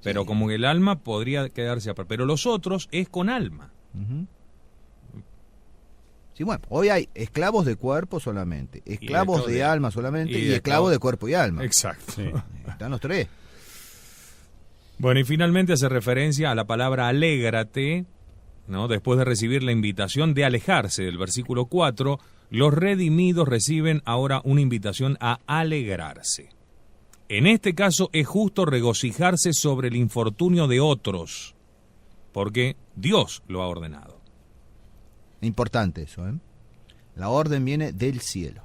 Pero sí, como que el alma podría quedarse aparte. Pero los otros es con alma. Sí, bueno, hoy hay esclavos de cuerpo solamente, esclavos de alma solamente y esclavos de cuerpo y alma. Exacto. Sí. Están los tres. Bueno, y finalmente hace referencia a la palabra alégrate, ¿no? Después de recibir la invitación de alejarse del versículo 4, los redimidos reciben ahora una invitación a alegrarse. En este caso es justo regocijarse sobre el infortunio de otros, porque Dios lo ha ordenado. Importante eso, ¿eh? La orden viene del cielo.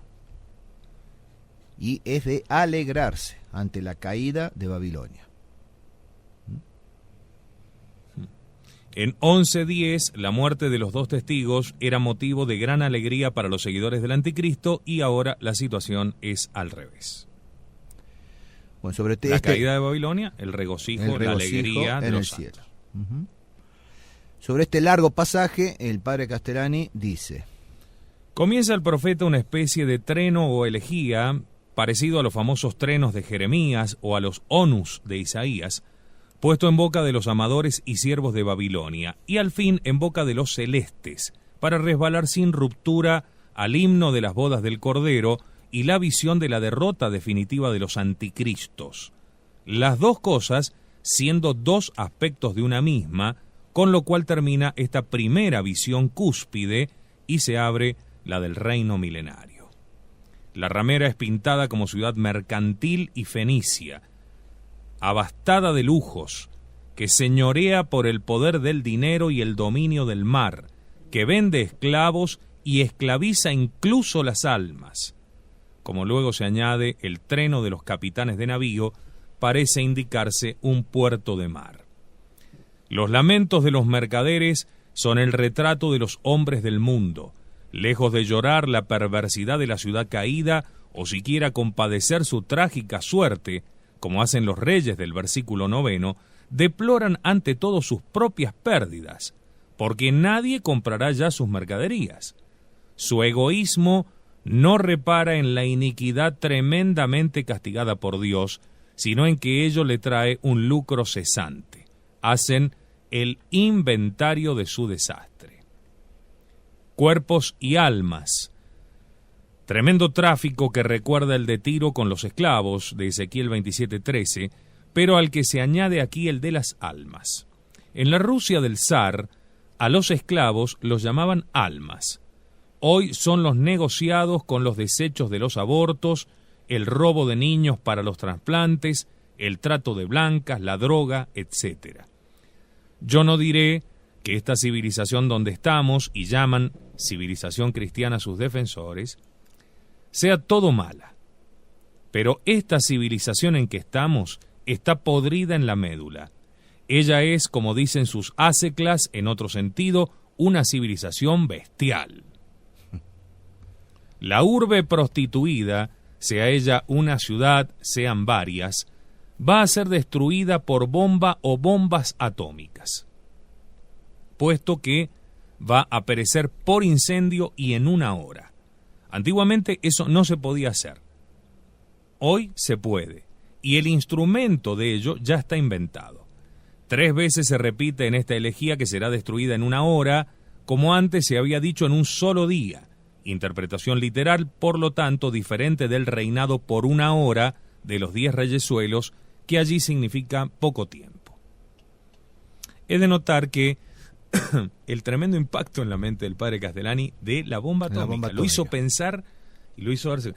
Y es de alegrarse ante la caída de Babilonia. En 11:10, la muerte de los 2 testigos era motivo de gran alegría para los seguidores del anticristo y ahora la situación es al revés. Bueno, sobre la caída de Babilonia, el regocijo, la alegría de en los el cielo. santos. Sobre este largo pasaje, el padre Castellani dice: comienza el profeta una especie de treno o elegía, parecido a los famosos trenos de Jeremías o a los onus de Isaías, puesto en boca de los amadores y siervos de Babilonia, y al fin en boca de los celestes, para resbalar sin ruptura al himno de las bodas del Cordero y la visión de la derrota definitiva de los anticristos. Las dos cosas siendo 2 aspectos de una misma, con lo cual termina esta primera visión cúspide y se abre la del reino milenario. La ramera es pintada como ciudad mercantil y fenicia, abastada de lujos, que señorea por el poder del dinero y el dominio del mar, que vende esclavos y esclaviza incluso las almas. Como luego se añade, el treno de los capitanes de navío parece indicarse un puerto de mar. Los lamentos de los mercaderes son el retrato de los hombres del mundo, lejos de llorar la perversidad de la ciudad caída o siquiera compadecer su trágica suerte, como hacen los reyes del versículo 9, deploran ante todo sus propias pérdidas, porque nadie comprará ya sus mercaderías. Su egoísmo no repara en la iniquidad tremendamente castigada por Dios, sino en que ello le trae un lucro cesante. Hacen el inventario de su desastre. Cuerpos y almas. Tremendo tráfico que recuerda el de Tiro con los esclavos de Ezequiel 27:13, pero al que se añade aquí el de las almas. En la Rusia del zar, a los esclavos los llamaban almas. Hoy son los negociados con los desechos de los abortos, el robo de niños para los trasplantes, el trato de blancas, la droga, etc. Yo no diré que esta civilización donde estamos, y llaman civilización cristiana a sus defensores, sea todo mala. Pero esta civilización en que estamos está podrida en la médula. Ella es, como dicen sus aceclas, en otro sentido, una civilización bestial. La urbe prostituida, sea ella una ciudad, sean varias, va a ser destruida por bomba o bombas atómicas, puesto que va a perecer por incendio y en una hora. Antiguamente eso no se podía hacer. Hoy se puede, y el instrumento de ello ya está inventado. 3 veces se repite en esta elegía que será destruida en una hora, como antes se había dicho en un solo día. Interpretación literal, por lo tanto, diferente del reinado por una hora de los 10 reyesuelos, que allí significa poco tiempo. He de notar que el tremendo impacto en la mente del padre Castellani de la bomba atómica lo hizo pensar y lo hizo darse.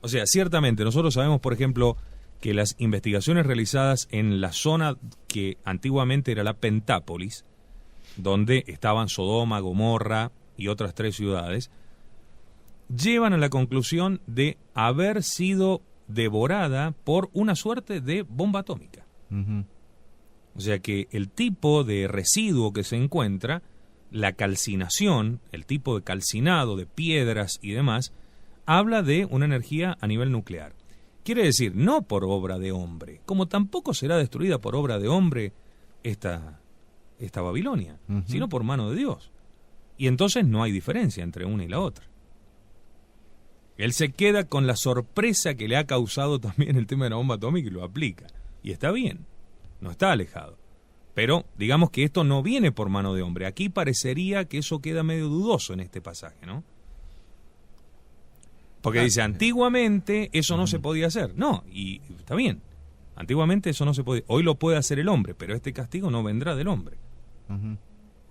O sea, ciertamente nosotros sabemos, por ejemplo, que las investigaciones realizadas en la zona que antiguamente era la Pentápolis, donde estaban Sodoma, Gomorra y otras 3 ciudades, llevan a la conclusión de haber sido devorada por una suerte de bomba atómica. O sea que el tipo de residuo que se encuentra, la calcinación, el tipo de calcinado de piedras y demás, habla de una energía a nivel nuclear. Quiere decir, no por obra de hombre, como tampoco será destruida por obra de hombre esta Babilonia, sino por mano de Dios. Y entonces no hay diferencia entre una y la otra. Él se queda con la sorpresa que le ha causado también el tema de la bomba atómica y lo aplica. Y está bien, no está alejado. Pero digamos que esto no viene por mano de hombre. Aquí parecería que eso queda medio dudoso en este pasaje, ¿no? Porque dice, antiguamente eso no se podía hacer. No, y está bien. Antiguamente eso no se podía. Hoy lo puede hacer el hombre, pero este castigo no vendrá del hombre.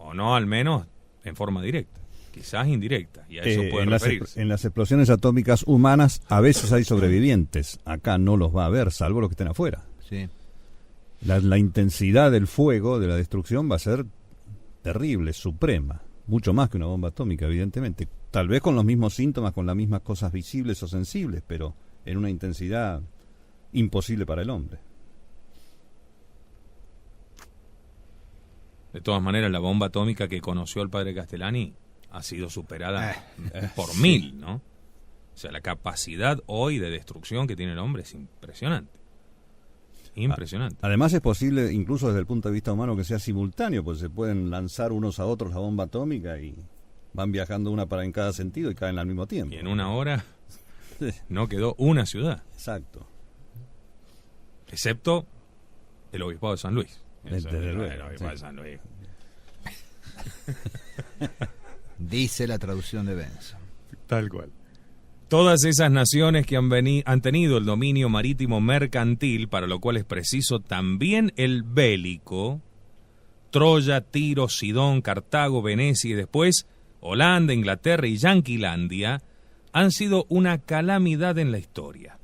o no al menos en forma directa, quizás indirecta, y a eso puede referirse. En las explosiones atómicas humanas a veces hay sobrevivientes, acá no los va a haber, salvo los que estén afuera. Sí. La intensidad del fuego, de la destrucción, va a ser terrible, suprema, mucho más que una bomba atómica, evidentemente. Tal vez con los mismos síntomas, con las mismas cosas visibles o sensibles, pero en una intensidad imposible para el hombre. De todas maneras, la bomba atómica que conoció el padre Castellani ha sido superada por 1000, ¿no? O sea, la capacidad hoy de destrucción que tiene el hombre es impresionante. Impresionante. Además es posible, incluso desde el punto de vista humano, que sea simultáneo, pues se pueden lanzar unos a otros la bomba atómica y van viajando una para en cada sentido y caen al mismo tiempo. Y en una hora no quedó una ciudad. Exacto. Excepto el obispado de San Luis. Desde luego, el obispado de San Luis. Dice la traducción de Benson. Tal cual. Todas esas naciones que han tenido el dominio marítimo mercantil, para lo cual es preciso también el bélico, Troya, Tiro, Sidón, Cartago, Venecia y después Holanda, Inglaterra y Yanquilandia, han sido una calamidad en la historia.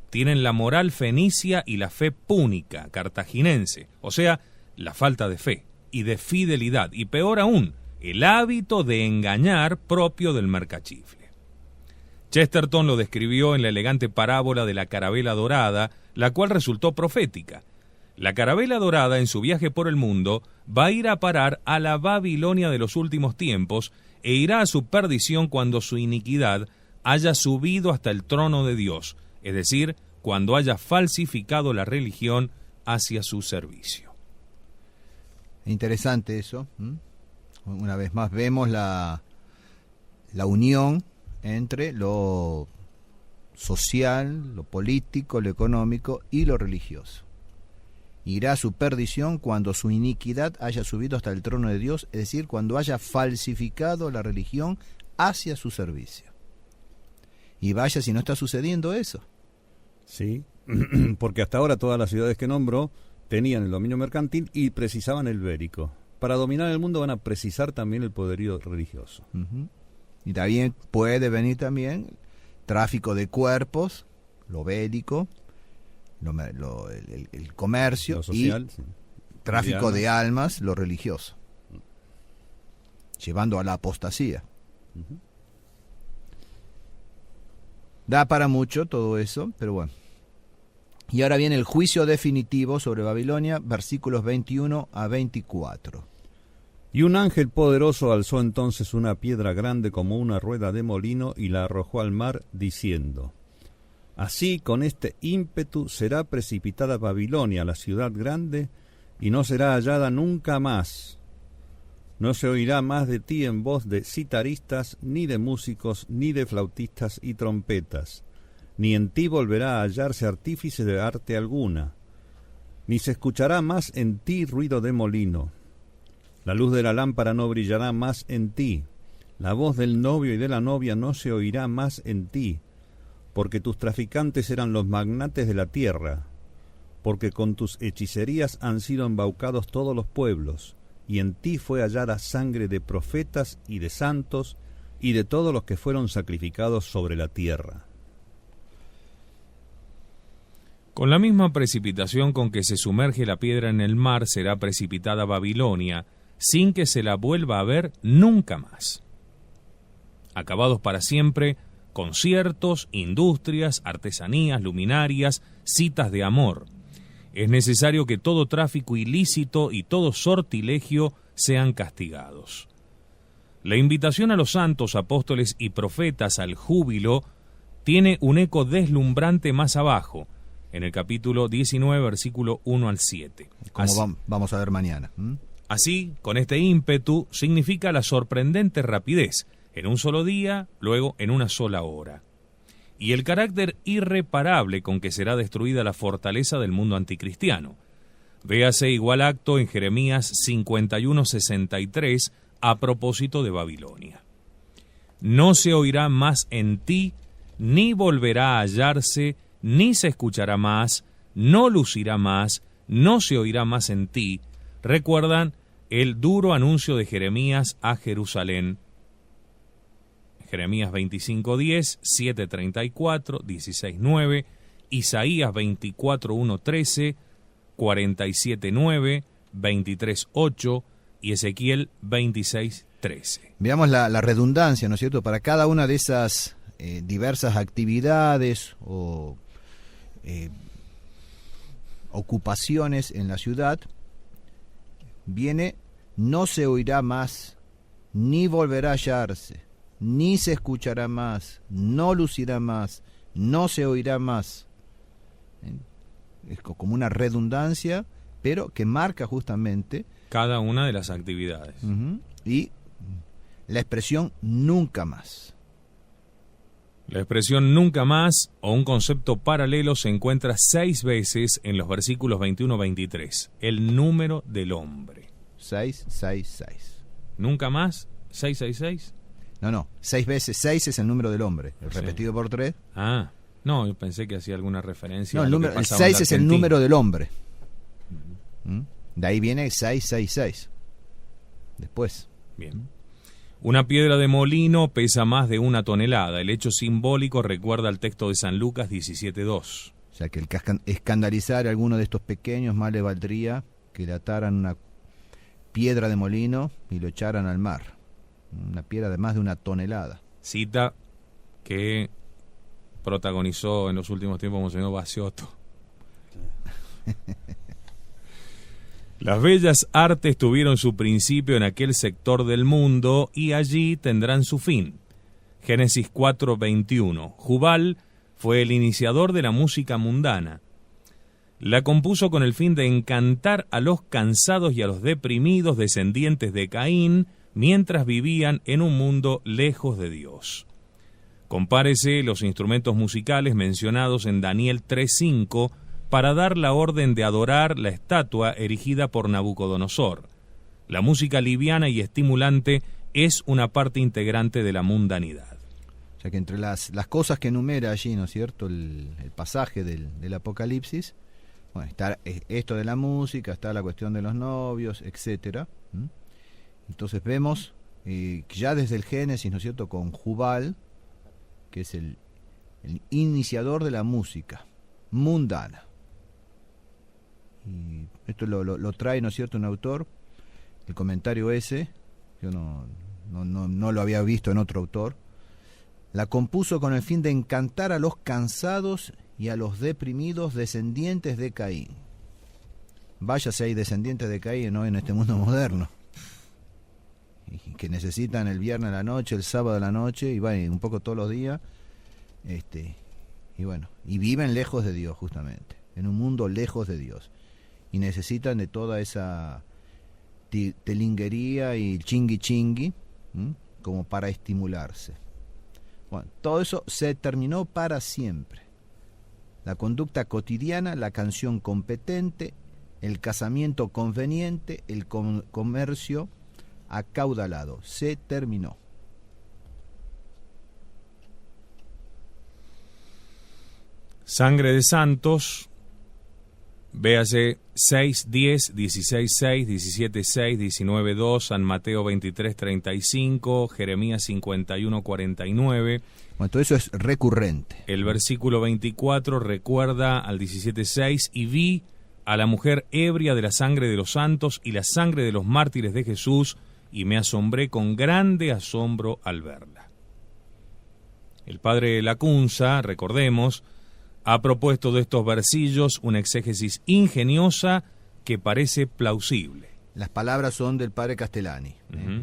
Tienen la moral fenicia y la fe púnica, cartaginense, o sea, la falta de fe y de fidelidad, y peor aún, el hábito de engañar propio del mercachifle. Chesterton lo describió en la elegante parábola de la carabela dorada, la cual resultó profética. La carabela dorada, en su viaje por el mundo, va a ir a parar a la Babilonia de los últimos tiempos e irá a su perdición cuando su iniquidad haya subido hasta el trono de Dios, es decir, cuando haya falsificado la religión hacia su servicio. Interesante eso. Una vez más vemos la unión entre lo social, lo político, lo económico y lo religioso. Irá a su perdición cuando su iniquidad haya subido hasta el trono de Dios, es decir, cuando haya falsificado la religión hacia su servicio. Y vaya si no está sucediendo eso. Sí, porque hasta ahora todas las ciudades que nombró tenían el dominio mercantil y precisaban el bélico. Para dominar el mundo van a precisar también el poderío religioso. Y también puede venir también tráfico de cuerpos, lo bélico, el comercio, lo social, y sí. tráfico de almas, lo religioso, llevando a la apostasía. Da para mucho todo eso, pero bueno. Y ahora viene el juicio definitivo sobre Babilonia, versículos 21 a 24. Y un ángel poderoso alzó entonces una piedra grande como una rueda de molino y la arrojó al mar, diciendo: Así, con este ímpetu será precipitada Babilonia, la ciudad grande, y no será hallada nunca más. No se oirá más de ti en voz de citaristas, ni de músicos, ni de flautistas y trompetas, ni en ti volverá a hallarse artífice de arte alguna, ni se escuchará más en ti ruido de molino. La luz de la lámpara no brillará más en ti, la voz del novio y de la novia no se oirá más en ti, porque tus traficantes eran los magnates de la tierra, porque con tus hechicerías han sido embaucados todos los pueblos, y en ti fue hallada sangre de profetas y de santos, y de todos los que fueron sacrificados sobre la tierra. Con la misma precipitación con que se sumerge la piedra en el mar, será precipitada Babilonia, sin que se la vuelva a ver nunca más. Acabados para siempre, conciertos, industrias, artesanías, luminarias, citas de amor. Es necesario que todo tráfico ilícito y todo sortilegio sean castigados. La invitación a los santos, apóstoles y profetas al júbilo tiene un eco deslumbrante más abajo, en el capítulo 19, versículo 1 al 7. Como vamos a ver mañana. Así, con este ímpetu, significa la sorprendente rapidez, en un solo día, luego en una sola hora. Y el carácter irreparable con que será destruida la fortaleza del mundo anticristiano. Véase igual acto en Jeremías 51:63 a propósito de Babilonia. No se oirá más en ti, ni volverá a hallarse, ni se escuchará más, no lucirá más, no se oirá más en ti. Recuerdan el duro anuncio de Jeremías a Jerusalén. Jeremías 25:10, 7:34, 16:9, Isaías 24:1-13, 47:9, 23:8 y Ezequiel 26:13. Veamos la redundancia, ¿no es cierto? Para cada una de esas diversas actividades o ocupaciones en la ciudad, viene: no se oirá más, ni volverá a hallarse, ni se escuchará más, no lucirá más, no se oirá más. Es como una redundancia, pero que marca justamente cada una de las actividades. Y la expresión nunca más. La expresión nunca más, o un concepto paralelo, se encuentra 6 veces en los versículos 21-23. El número del hombre. 666. ¿Nunca más? ¿666? No, 6 veces. 6 es el número del hombre. El repetido por 3. Ah, no, yo pensé que hacía alguna referencia no, a lo que el pasaba 6 en es el número del hombre. De ahí viene 666. Después. Bien. Una piedra de molino pesa más de 1 tonelada. El hecho simbólico recuerda al texto de San Lucas 17:2. O sea que el escandalizar a alguno de estos pequeños más le valdría que le ataran una piedra de molino y lo echaran al mar. Una piedra de más de 1 tonelada. Cita que protagonizó en los últimos tiempos Monseñor Baciotto. Las bellas artes tuvieron su principio en aquel sector del mundo y allí tendrán su fin. Génesis 4:21. Jubal fue el iniciador de la música mundana. La compuso con el fin de encantar a los cansados y a los deprimidos descendientes de Caín mientras vivían en un mundo lejos de Dios. Compárese los instrumentos musicales mencionados en Daniel 3:5 para dar la orden de adorar la estatua erigida por Nabucodonosor. La música liviana y estimulante es una parte integrante de la mundanidad. O sea que entre las cosas que enumera allí, ¿no es cierto?, el pasaje del Apocalipsis, bueno, está esto de la música, está la cuestión de los novios, etcétera. Entonces vemos que ya desde el Génesis, ¿no es cierto?, con Jubal, que es el iniciador de la música mundana. Y esto lo trae, ¿no es cierto?, un autor, el comentario ese, yo no lo había visto en otro autor. La compuso con el fin de encantar a los cansados y a los deprimidos descendientes de Caín. Vaya si hay descendientes de Caín, ¿no?, en este mundo moderno, y que necesitan el viernes a la noche, el sábado a la noche, y van un poco todos los días, y bueno, y viven lejos de Dios, justamente, en un mundo lejos de Dios, y necesitan de toda esa telinguería y chingui como para estimularse. Bueno, todo eso se terminó para siempre. La conducta cotidiana, la canción competente, el casamiento conveniente, el comercio acaudalado, se terminó. Sangre de santos, véase 6:10, 16:6, 17:6, 19:2, San Mateo 23:35, Jeremías 51:49. Bueno, todo eso es recurrente. El versículo 24 recuerda al 17:6, y vi a la mujer ebria de la sangre de los santos y la sangre de los mártires de Jesús, y me asombré con grande asombro al verla. El padre Lacunza, recordemos, ha propuesto de estos versillos una exégesis ingeniosa que parece plausible. Las palabras son del padre Castellani,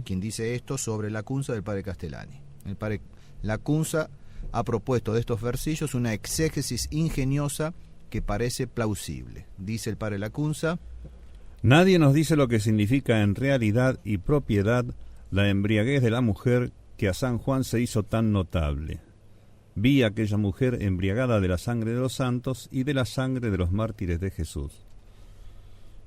quien dice esto sobre Lacunza, del padre Castellani. El padre Lacunza ha propuesto de estos versillos una exégesis ingeniosa que parece plausible. Dice el padre Lacunza: nadie nos dice lo que significa en realidad y propiedad la embriaguez de la mujer que a San Juan se hizo tan notable. Vi a aquella mujer embriagada de la sangre de los santos y de la sangre de los mártires de Jesús.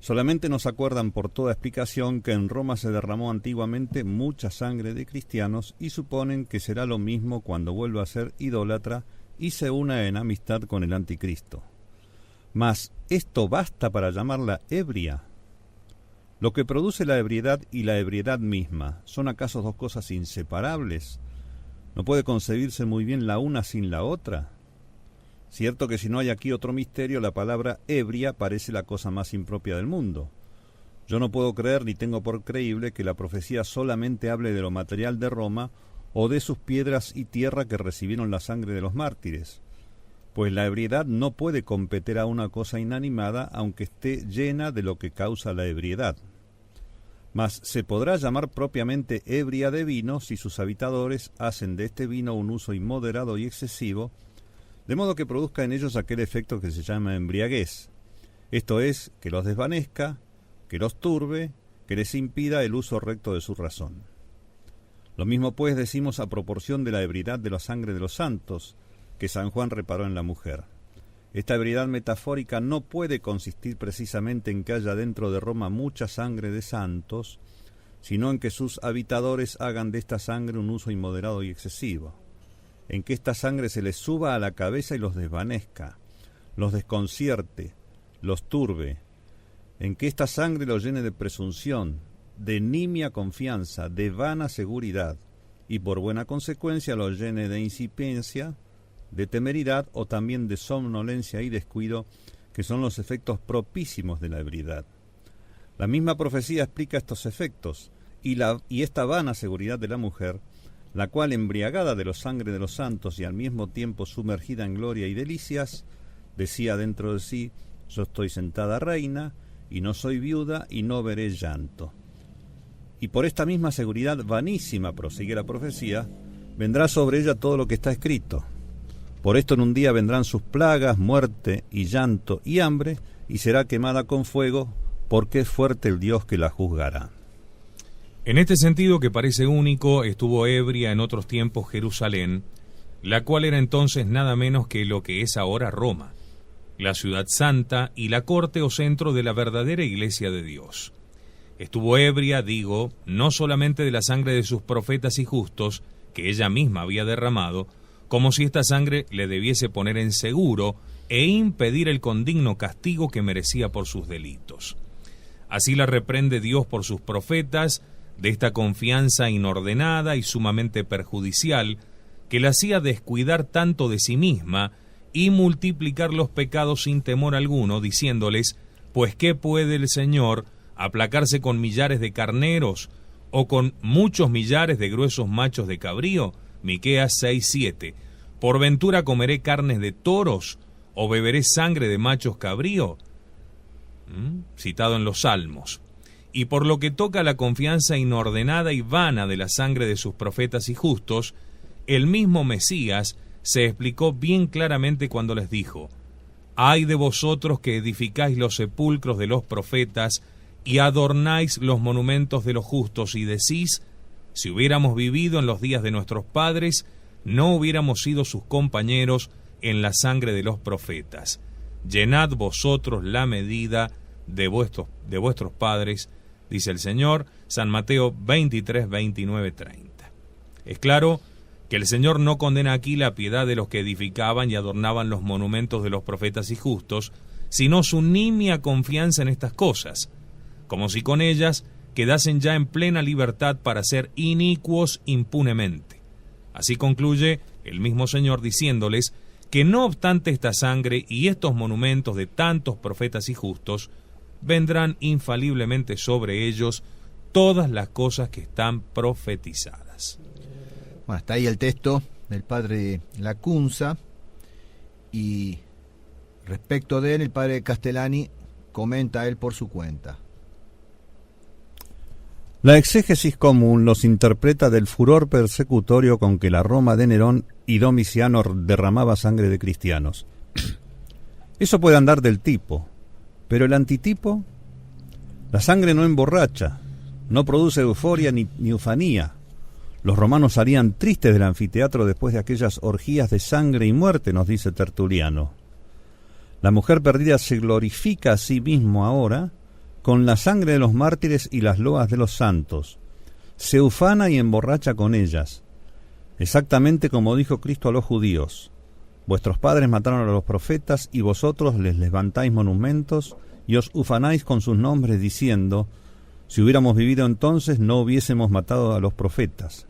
Solamente nos acuerdan por toda explicación que en Roma se derramó antiguamente mucha sangre de cristianos y suponen que será lo mismo cuando vuelva a ser idólatra y se una en amistad con el anticristo. Mas, ¿esto basta para llamarla ebria? ¿Lo que produce la ebriedad y la ebriedad misma son acaso dos cosas inseparables? ¿No puede concebirse muy bien la una sin la otra? Cierto que si no hay aquí otro misterio, la palabra ebria parece la cosa más impropia del mundo. Yo no puedo creer ni tengo por creíble que la profecía solamente hable de lo material de Roma o de sus piedras y tierra que recibieron la sangre de los mártires, pues la ebriedad no puede competir a una cosa inanimada aunque esté llena de lo que causa la ebriedad. Mas se podrá llamar propiamente ebria de vino si sus habitadores hacen de este vino un uso inmoderado y excesivo, de modo que produzca en ellos aquel efecto que se llama embriaguez, esto es, que los desvanezca, que los turbe, que les impida el uso recto de su razón. Lo mismo pues decimos a proporción de la ebriedad de la sangre de los santos, que San Juan reparó en la mujer. Esta ebriedad metafórica no puede consistir precisamente en que haya dentro de Roma mucha sangre de santos, sino en que sus habitadores hagan de esta sangre un uso inmoderado y excesivo, en que esta sangre se les suba a la cabeza y los desvanezca, los desconcierte, los turbe, en que esta sangre los llene de presunción, de nimia confianza, de vana seguridad, y por buena consecuencia los llene de incipiencia, de temeridad o también de somnolencia y descuido, que son los efectos propísimos de la ebriedad. La misma profecía explica estos efectos, y esta vana seguridad de la mujer, la cual, embriagada de la sangre de los santos y al mismo tiempo sumergida en gloria y delicias, decía dentro de sí: yo estoy sentada reina, y no soy viuda, y no veré llanto. Y por esta misma seguridad vanísima, prosigue la profecía, vendrá sobre ella todo lo que está escrito. Por esto en un día vendrán sus plagas, muerte y llanto y hambre, y será quemada con fuego, porque es fuerte el Dios que la juzgará. En este sentido, que parece único, estuvo ebria en otros tiempos Jerusalén, la cual era entonces nada menos que lo que es ahora Roma, la ciudad santa y la corte o centro de la verdadera iglesia de Dios. Estuvo ebria, digo, no solamente de la sangre de sus profetas y justos, que ella misma había derramado, como si esta sangre le debiese poner en seguro e impedir el condigno castigo que merecía por sus delitos. Así la reprende Dios por sus profetas, de esta confianza inordenada y sumamente perjudicial, que la hacía descuidar tanto de sí misma y multiplicar los pecados sin temor alguno, diciéndoles: pues ¿qué puede el Señor aplacarse con millares de carneros o con muchos millares de gruesos machos de cabrío? Miqueas 6:7. ¿Por ventura comeré carnes de toros o beberé sangre de machos cabrío? Citado en los Salmos. Y por lo que toca a la confianza inordenada y vana de la sangre de sus profetas y justos, el mismo Mesías se explicó bien claramente cuando les dijo: ay de vosotros que edificáis los sepulcros de los profetas y adornáis los monumentos de los justos, y decís: si hubiéramos vivido en los días de nuestros padres, no hubiéramos sido sus compañeros en la sangre de los profetas. Llenad vosotros la medida de vuestros padres, dice el Señor. San Mateo 23, 29, 30. Es claro que el Señor no condena aquí la piedad de los que edificaban y adornaban los monumentos de los profetas y justos, sino su nimia confianza en estas cosas, como si con ellas quedasen ya en plena libertad para ser inicuos impunemente. Así concluye el mismo Señor diciéndoles que no obstante esta sangre y estos monumentos de tantos profetas y justos, vendrán infaliblemente sobre ellos todas las cosas que están profetizadas. Bueno, está ahí el texto del padre Lacunza, y respecto de él, el padre Castellani comenta él por su cuenta. La exégesis común los interpreta del furor persecutorio con que la Roma de Nerón y Domiciano derramaba sangre de cristianos. Eso puede andar del tipo, pero el antitipo, la sangre no emborracha, no produce euforia ni ufanía. Los romanos salían tristes del anfiteatro después de aquellas orgías de sangre y muerte, nos dice Tertuliano. La mujer perdida se glorifica a sí mismo ahora con la sangre de los mártires y las loas de los santos. Se ufana y emborracha con ellas, exactamente como dijo Cristo a los judíos: vuestros padres mataron a los profetas y vosotros les levantáis monumentos y os ufanáis con sus nombres diciendo: Si hubiéramos vivido entonces, no hubiésemos matado a los profetas.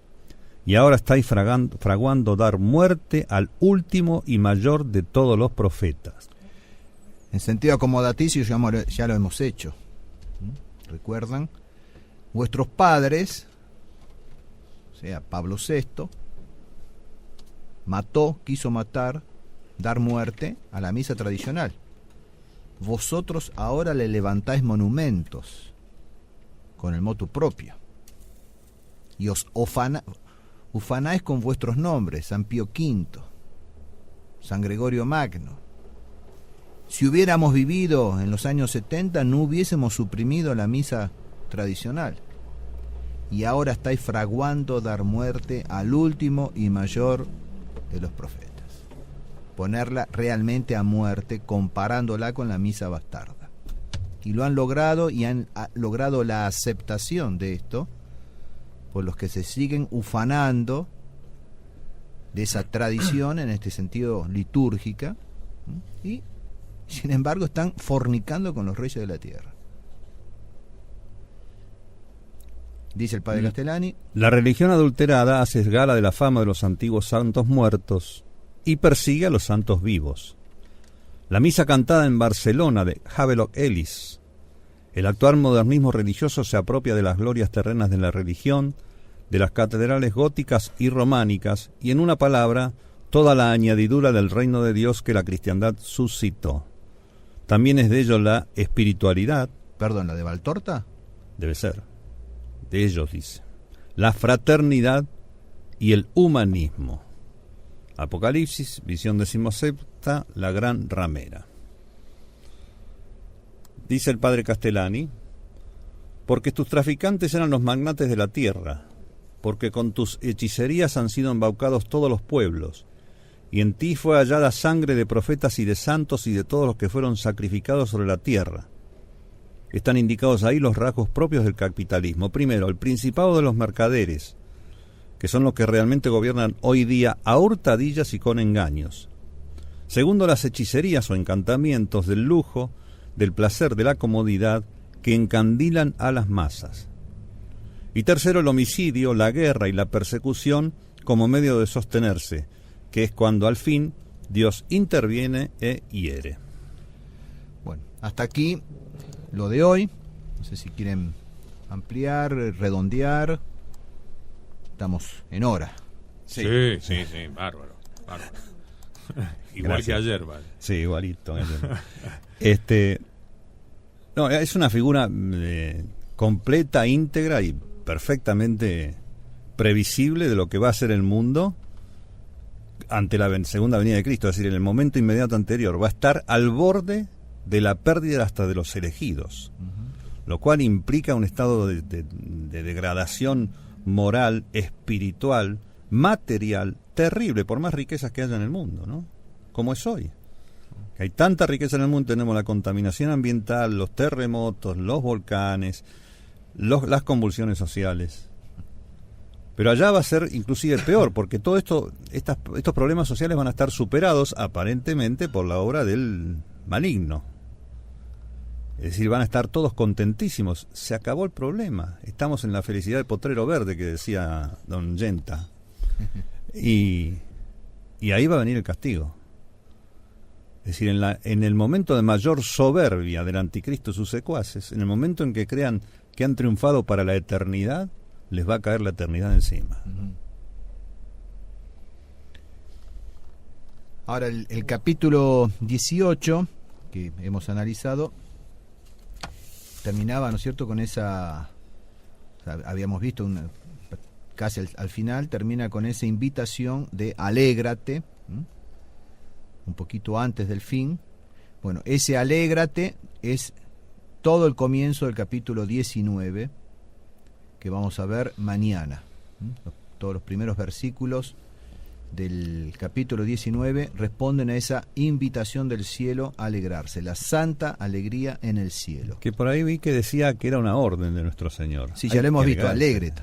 Y ahora estáis fraguando dar muerte al último y mayor de todos los profetas. En sentido acomodaticio ya lo hemos hecho. ¿Recuerdan? Vuestros padres, o sea, Pablo VI, quiso matar, dar muerte a la misa tradicional. Vosotros ahora le levantáis monumentos con el motu propio y os ufanáis con vuestros nombres, San Pío V, San Gregorio Magno. Si hubiéramos vivido en los años 70, no hubiésemos suprimido la misa tradicional. Y ahora estáis fraguando dar muerte al último y mayor de los profetas. Ponerla realmente a muerte, comparándola con la misa bastarda. Y lo han logrado, y han logrado la aceptación de esto por los que se siguen ufanando de esa tradición en este sentido litúrgica, y sin embargo están fornicando con los reyes de la tierra. Dice el padre Castellani: la religión adulterada hace gala de la fama de los antiguos santos muertos y persigue a los santos vivos. La misa cantada en Barcelona de Havelock Ellis. El actual modernismo religioso se apropia de las glorias terrenas de la religión, de las catedrales góticas y románicas, y en una palabra, toda la añadidura del reino de Dios que la cristiandad suscitó. También es de ello la espiritualidad. Perdón, ¿la de Valtorta? Debe ser. De ellos dice. La fraternidad y el humanismo. Apocalipsis, visión 17, la gran ramera. Dice el padre Castellani: porque tus traficantes eran los magnates de la tierra, porque con tus hechicerías han sido embaucados todos los pueblos, y en ti fue hallada sangre de profetas y de santos y de todos los que fueron sacrificados sobre la tierra. Están indicados ahí los rasgos propios del capitalismo. Primero, el principado de los mercaderes, que son los que realmente gobiernan hoy día a hurtadillas y con engaños. Segundo, las hechicerías o encantamientos del lujo, del placer, de la comodidad, que encandilan a las masas. Y tercero, el homicidio, la guerra y la persecución como medio de sostenerse, que es cuando al fin Dios interviene e hiere. Bueno, hasta aquí lo de hoy. No sé si quieren ampliar, redondear. Estamos en hora. Sí, bárbaro. Igual Gracias. que ayer, vale. Sí, igualito. No, es una figura completa, íntegra y perfectamente previsible de lo que va a ser el mundo ante la segunda venida de Cristo, es decir, en el momento inmediato anterior. Va a estar al borde de la pérdida hasta de los elegidos, lo cual implica un estado de degradación moral, espiritual, material, terrible, por más riquezas que haya en el mundo, ¿no? Como es hoy. Hay tanta riqueza en el mundo, tenemos la contaminación ambiental, los terremotos, los volcanes, las convulsiones sociales. Pero allá va a ser inclusive peor, porque todo estos problemas sociales van a estar superados aparentemente por la obra del maligno. Es decir, van a estar todos contentísimos. Se acabó el problema. Estamos en la felicidad del potrero verde que decía don Yenta. Y ahí va a venir el castigo. Es decir, en el momento de mayor soberbia del anticristo y sus secuaces, en el momento en que crean que han triunfado para la eternidad, les va a caer la eternidad encima. Ahora el capítulo 18 que hemos analizado terminaba, ¿no es cierto?, con esa, o sea, habíamos visto casi al final, termina con esa invitación de alégrate, un poquito antes del fin. Bueno, ese alégrate es todo el comienzo del capítulo 19 que vamos a ver mañana. Todos los primeros versículos del capítulo 19 responden a esa invitación del cielo a alegrarse, la santa alegría en el cielo. Que por ahí vi que decía que era una orden de nuestro Señor. Sí, ya lo hemos visto, alégrate.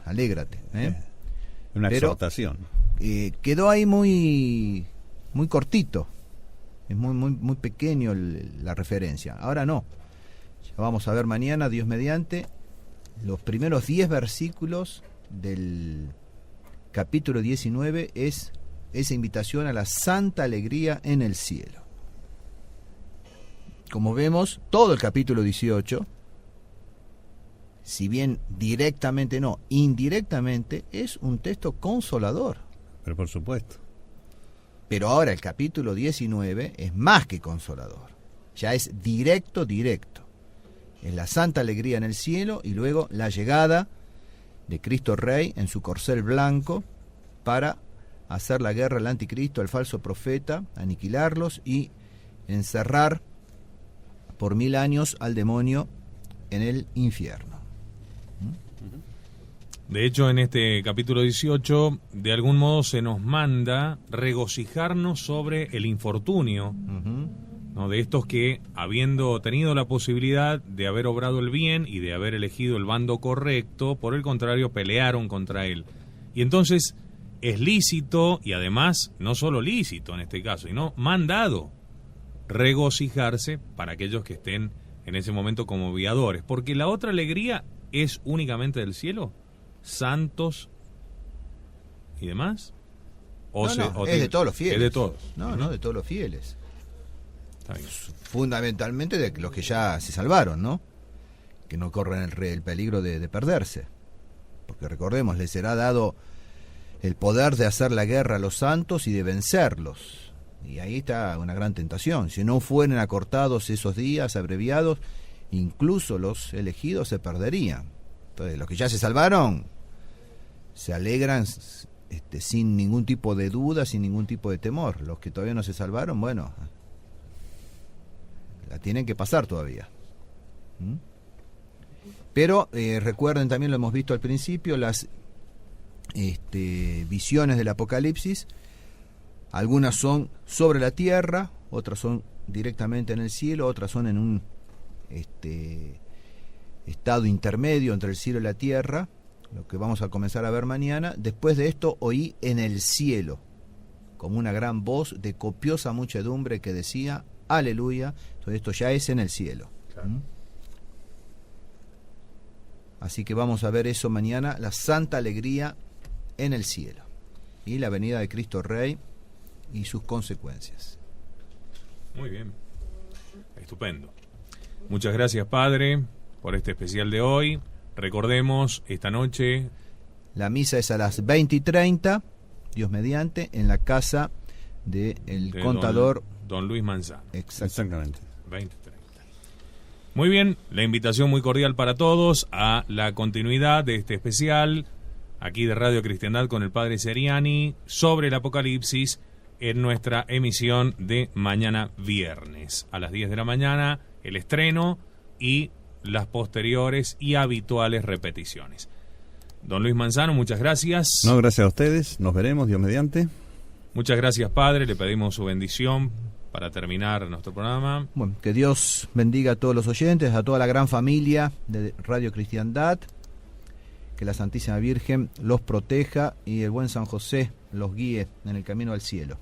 Una Pero, exhortación. Quedó ahí muy cortito, es muy pequeño la referencia. Ahora no, ya vamos a ver mañana, Dios mediante, los primeros 10 versículos del capítulo 19 es esa invitación a la santa alegría en el cielo. Como vemos, todo el capítulo 18, si bien directamente no, indirectamente, es un texto consolador. Pero por supuesto. Pero ahora el capítulo 19 es más que consolador. Ya es directo. Es la santa alegría en el cielo y luego la llegada de Cristo Rey en su corcel blanco para hacer la guerra al anticristo, al falso profeta, aniquilarlos y encerrar por 1000 años al demonio en el infierno. De hecho, en este capítulo 18, de algún modo se nos manda regocijarnos sobre el infortunio, ¿no? De estos que, habiendo tenido la posibilidad de haber obrado el bien y de haber elegido el bando correcto, por el contrario, pelearon contra él. Y entonces es lícito, y además, no solo lícito en este caso, sino mandado regocijarse para aquellos que estén en ese momento como viadores. Porque la otra alegría es únicamente del cielo. Santos y demás. Es de todos los fieles. Es de todos. No, de todos los fieles. Está bien. Fundamentalmente de los que ya se salvaron, ¿no? Que no corren el peligro de perderse. Porque recordemos, les será dado el poder de hacer la guerra a los santos y de vencerlos. Y ahí está una gran tentación. Si no fueran acortados esos días, abreviados, incluso los elegidos se perderían. Entonces, los que ya se salvaron se alegran sin ningún tipo de duda, sin ningún tipo de temor. Los que todavía no se salvaron, bueno, la tienen que pasar todavía. Pero recuerden, también lo hemos visto al principio, las visiones del Apocalipsis. Algunas son sobre la tierra, otras son directamente en el cielo, otras son en un estado intermedio entre el cielo y la tierra, lo que vamos a comenzar a ver mañana. Después de esto oí en el cielo como una gran voz de copiosa muchedumbre que decía: aleluya. Entonces esto ya es en el cielo. Claro. Así que vamos a ver eso mañana, la santa alegría en el cielo y la venida de Cristo Rey y sus consecuencias. Muy bien, estupendo. Muchas gracias, Padre, por este especial de hoy. Recordemos, esta noche la misa es a las 20:30, Dios mediante, en la casa del contador don Luis Manzano. Exactamente. 20:30. Muy bien, la invitación muy cordial para todos a la continuidad de este especial aquí de Radio Cristiandad con el Padre Seriani sobre el Apocalipsis en nuestra emisión de mañana viernes a las 10 de la mañana, el estreno y las posteriores y habituales repeticiones. Don Luis Manzano, muchas gracias. No, gracias a ustedes. Nos veremos, Dios mediante. Muchas gracias, Padre. Le pedimos su bendición para terminar nuestro programa. Bueno, que Dios bendiga a todos los oyentes, a toda la gran familia de Radio Cristiandad. Que la Santísima Virgen los proteja y el buen San José los guíe en el camino al cielo.